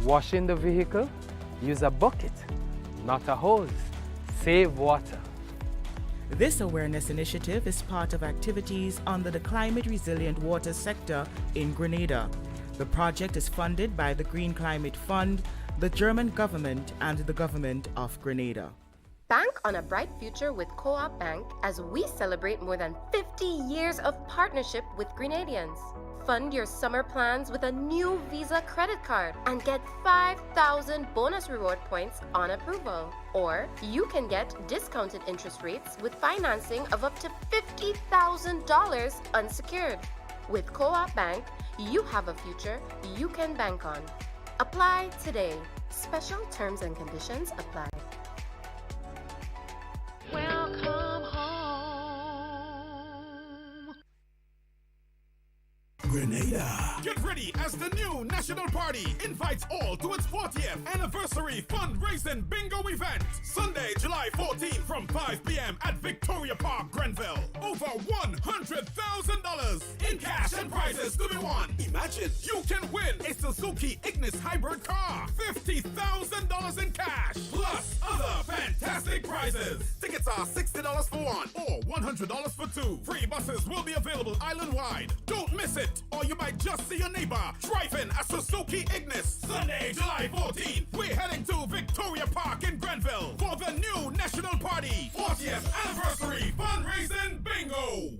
Washing the vehicle, use a bucket, not a hose. Save water. This awareness initiative is part of activities under the Climate Resilient Water sector in Grenada. The project is funded by the Green Climate Fund, the German government, and the government of Grenada. Bank on a bright future with Co-op Bank as we celebrate more than 50 years of partnership with Grenadians. Fund your summer plans with a new Visa credit card and get 5,000 bonus reward points on approval. Or you can get discounted interest rates with financing of up to $50,000 unsecured. With Co-op Bank, you have a future you can bank on. Apply today. Special terms and conditions apply. Welcome home. Grenada. Get ready as the new National Party invites all to its 40th anniversary fundraising bingo event. Sunday, July 14th from 5 p.m. at Victoria Park, Grenville. Over $100,000 in cash and prizes to be won. Imagine you can win a Suzuki Ignis hybrid car, $50,000 in cash, plus other fantastic prizes. Tickets are $60 for one or $100 for two. Free buses will be available island-wide. Don't miss it, or you might just see your neighbor driving a Suzuki Ignis. Sunday, July 14th, we're heading to Victoria Park in Grenville for the new National Party 40th Anniversary Fundraising Bingo.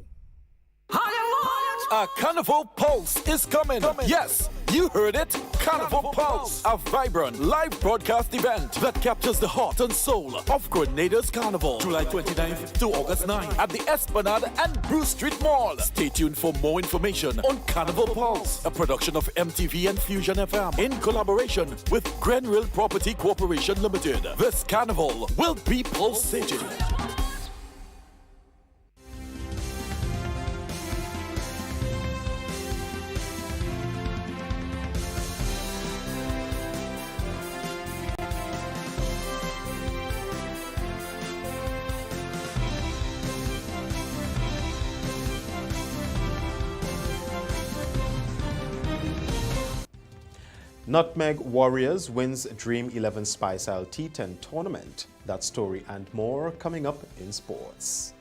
A Carnival Pulse is coming. Yes, you heard it. Carnival Pulse, a vibrant live broadcast event that captures the heart and soul of Grenada's Carnival. July 29th to August 9th at the Esplanade and Bruce Street Mall. Stay tuned for more information on Carnival Pulse, a production of MTV and Fusion FM in collaboration with Grenville Property Corporation Limited. This carnival will be pulsating. Nutmeg Warriors wins Dream 11 Spicel T10 tournament. That story and more coming up in sports.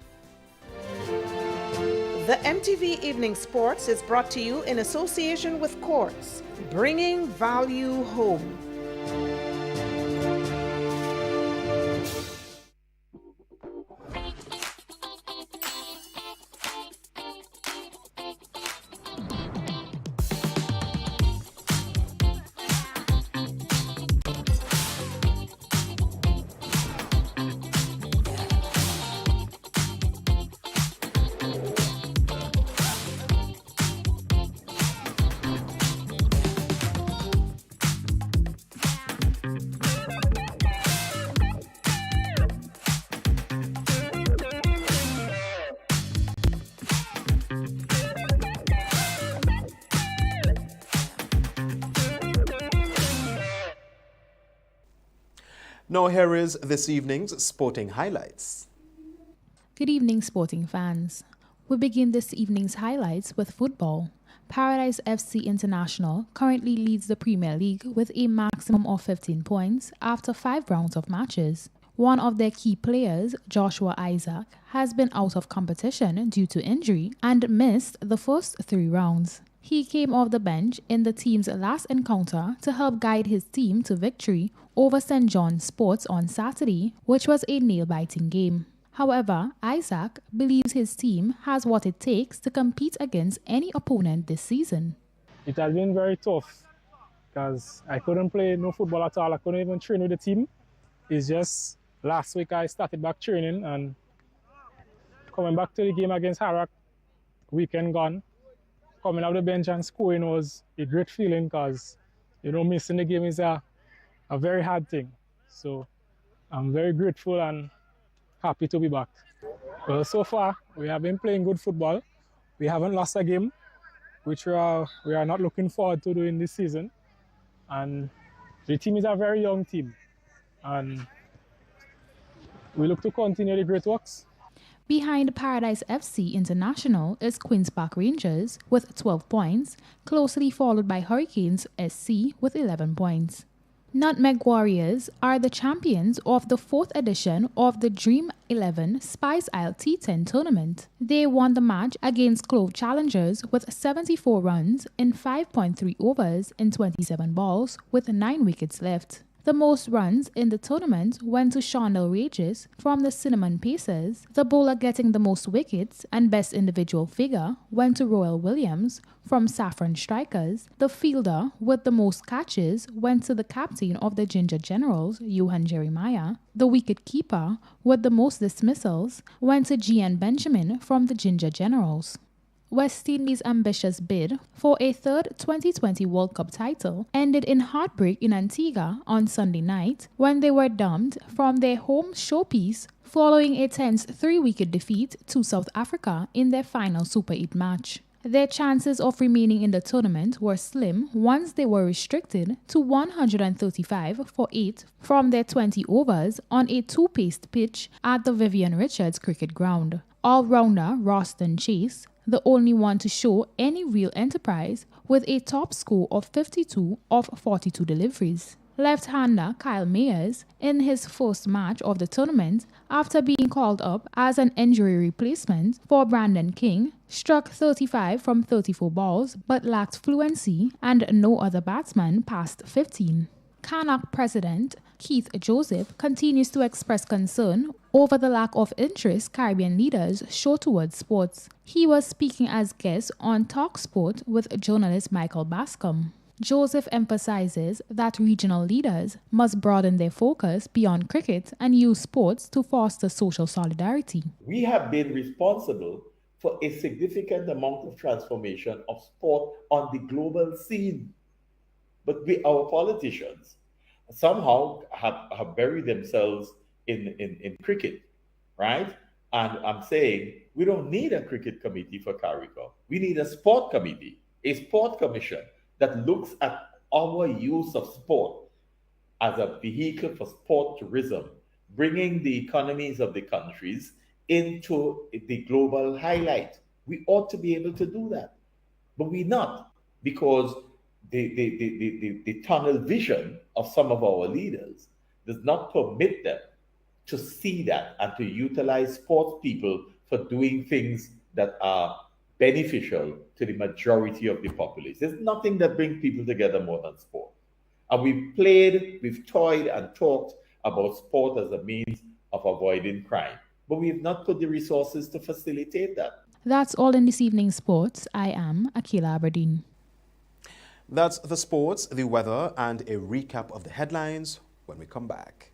The MTV Evening Sports is brought to you in association with Courts, bringing value home. Now here is this evening's sporting highlights. Good evening, sporting fans. We begin this evening's highlights with football. Paradise FC International currently leads the Premier League with a maximum of 15 points after 5 rounds of matches. One of their key players, Joshua Isaac, has been out of competition due to injury and missed the first 3 rounds. He came off the bench in the team's last encounter to help guide his team to victory over St. John's Sports on Saturday, which was a nail-biting game. However, Isaac believes his team has what it takes to compete against any opponent this season. It has been very tough because I couldn't play no football at all. I couldn't even train with the team. It's just last week I started back training and coming back to the game against Harak, weekend gone. Coming off the bench and scoring was a great feeling because, missing the game is a very hard thing. So I'm very grateful and happy to be back. Well, so far, we have been playing good football. We haven't lost a game, which we are not looking forward to doing this season. And the team is a very young team. And we look to continue the great works. Behind Paradise FC International is Queen's Park Rangers with 12 points, closely followed by Hurricanes SC with 11 points. Nutmeg Warriors are the champions of the 4th edition of the Dream 11 Spice Isle T10 tournament. They won the match against Clove Challengers with 74 runs in 5.3 overs in 27 balls with 9 wickets left. The most runs in the tournament went to Shondell Rages from the Cinnamon Pacers. The bowler getting the most wickets and best individual figure went to Royal Williams from Saffron Strikers. The fielder with the most catches went to the captain of the Ginger Generals, Johan Jeremiah. The wicket keeper with the most dismissals went to G.N. Benjamin from the Ginger Generals. West Indies' ambitious bid for a third 2020 World Cup title ended in heartbreak in Antigua on Sunday night when they were dumped from their home showpiece following a tense 3-wicket defeat to South Africa in their final Super 8 match. Their chances of remaining in the tournament were slim once they were restricted to 135 for 8 from their 20 overs on a 2-paced pitch at the Vivian Richards Cricket Ground. All-rounder Roston Chase, the only one to show any real enterprise, with a top score of 52 of 42 deliveries. Left-hander Kyle Mayers, in his first match of the tournament after being called up as an injury replacement for Brandon King, struck 35 from 34 balls but lacked fluency and no other batsman passed 15. Canuck president Keith Joseph continues to express concern over the lack of interest Caribbean leaders show towards sports. He was speaking as guest on TalkSport with journalist Michael Bascom. Joseph emphasizes that regional leaders must broaden their focus beyond cricket and use sports to foster social solidarity. We have been responsible for a significant amount of transformation of sport on the global scene. But our politicians somehow have buried themselves in cricket, right? And I'm saying we don't need a cricket committee for CARICOM. We need a sport committee, a sport commission that looks at our use of sport as a vehicle for sport tourism, bringing the economies of the countries into the global highlight. We ought to be able to do that, but we're not, because the tunnel vision of some of our leaders does not permit them to see that and to utilize sports people for doing things that are beneficial to the majority of the populace. There's nothing that brings people together more than sport. And we've toyed and talked about sport as a means of avoiding crime, but we have not put the resources to facilitate that. That's all in this evening's sports. I am Akila Aberdeen. That's the sports, the weather, and a recap of the headlines when we come back.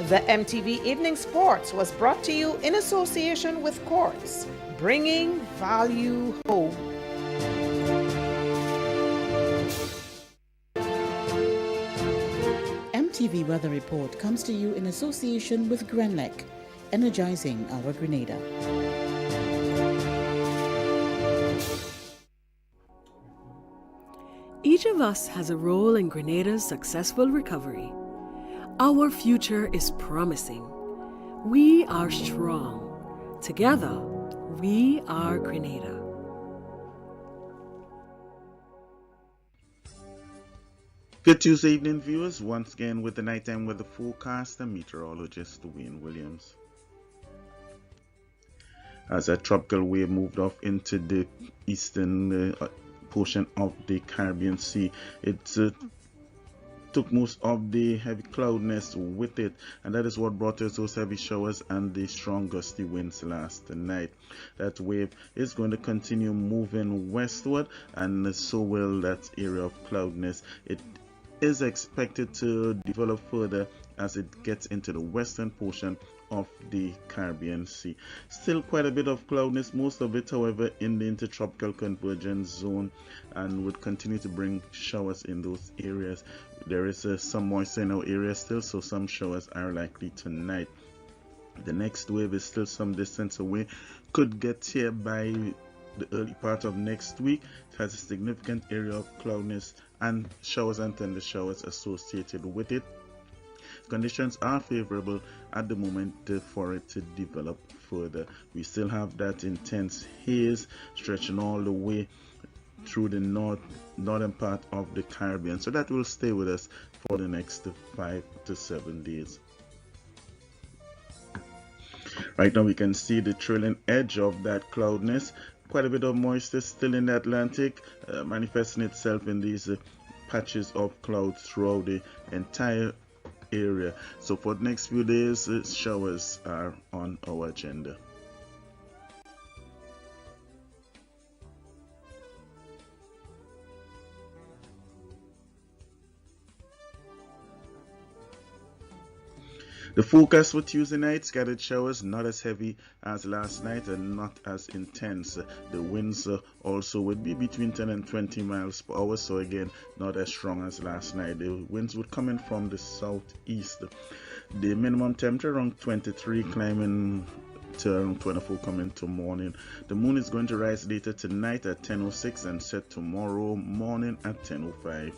The MTV Evening Sports was brought to you in association with Quartz, bringing value home. MTV Weather Report comes to you in association with Grenlec, energizing our Grenada. Each of us has a role in Grenada's successful recovery. Our future is promising. We are strong. Together, we are Grenada. Good Tuesday evening, viewers. Once again with the nighttime weather forecast and meteorologist Wayne Williams. As a tropical wave moved off into the eastern portion of the Caribbean Sea, it took most of the heavy cloudiness with it, and that is what brought us those heavy showers and the strong gusty winds last night. That wave is going to continue moving westward, and so will that area of cloudiness. It is expected to develop further as it gets into the western portion of the Caribbean Sea. Still quite a bit of cloudiness, most of it however in the intertropical convergence zone, and would continue to bring showers in those areas. There is some moisture in our area still, so some showers are likely tonight. The next wave is still some distance away, could get here by the early part of next week. It has a significant area of cloudiness and showers and thunder showers associated with it. Conditions are favorable at the moment for it to develop further. We still have that intense haze stretching all the way through the northern part of the Caribbean, so that will stay with us for the next 5 to 7 days. Right now we can see the trailing edge of that cloudiness. Quite a bit of moisture still in the Atlantic, manifesting itself in these patches of clouds throughout the entire area. So for the next few days, showers are on our agenda. The forecast for Tuesday night, scattered showers, not as heavy as last night and not as intense. The winds also would be between 10 and 20 miles per hour, so again, not as strong as last night. The winds would come in from the southeast. The minimum temperature around 23, climbing to around 24 coming to morning. The moon is going to rise later tonight at 10:06 and set tomorrow morning at 10:05.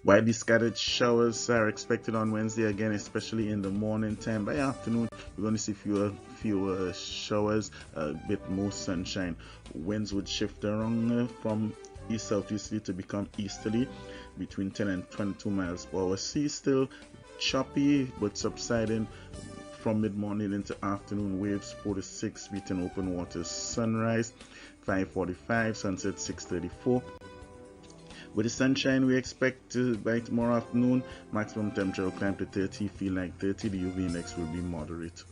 While the scattered showers are expected on Wednesday again, especially in the morning time, by afternoon we're going to see fewer showers, a bit more sunshine. Winds would shift around from east-southeasterly to become easterly between 10 and 22 miles per hour. Sea still choppy but subsiding from mid-morning into afternoon. Waves 4 to 6 feet in open waters. Sunrise 5:45, sunset 6:34. With the sunshine we expect by tomorrow afternoon, maximum temperature will climb to 30, feel like 30. The UV index will be moderate.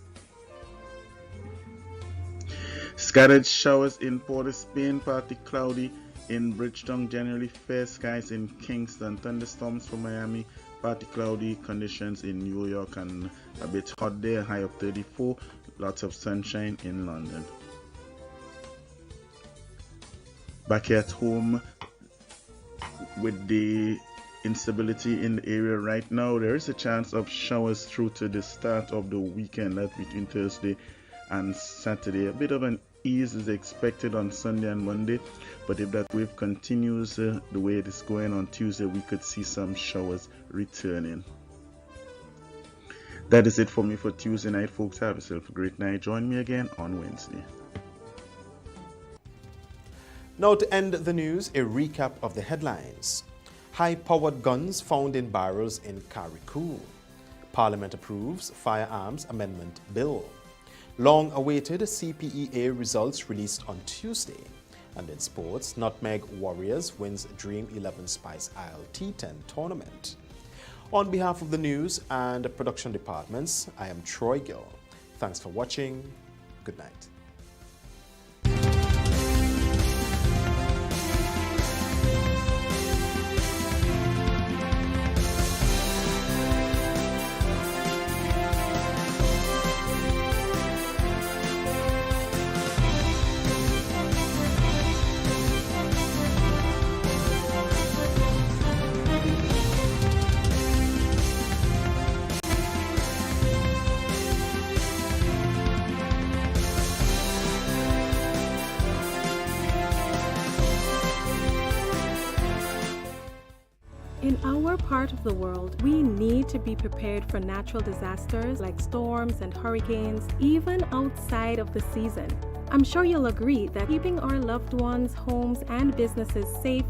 Scattered showers in Port of Spain, partly cloudy in Bridgetown, generally fair skies in Kingston. Thunderstorms for Miami, partly cloudy conditions in New York and a bit hot there, high of 34. Lots of sunshine in London. Back here at home, with the instability in the area right now, there is a chance of showers through to the start of the weekend. That's between Thursday and Saturday. A bit of an ease is expected on Sunday and Monday, but if that wave continues the way it is going on Tuesday, we could see some showers returning. That is it for me for Tuesday night, folks. Have yourself a great night. Join me again on Wednesday. Now to end the news, a recap of the headlines. High-powered guns found in barrels in Carriacou. Parliament approves Firearms Amendment Bill. Long-awaited CPEA results released on Tuesday. And in sports, Nutmeg Warriors wins Dream 11 Spice Isle T10 tournament. On behalf of the news and production departments, I am Troy Gill. Thanks for watching. Good night. In our part of the world, we need to be prepared for natural disasters like storms and hurricanes, even outside of the season. I'm sure you'll agree that keeping our loved ones, homes, and businesses safe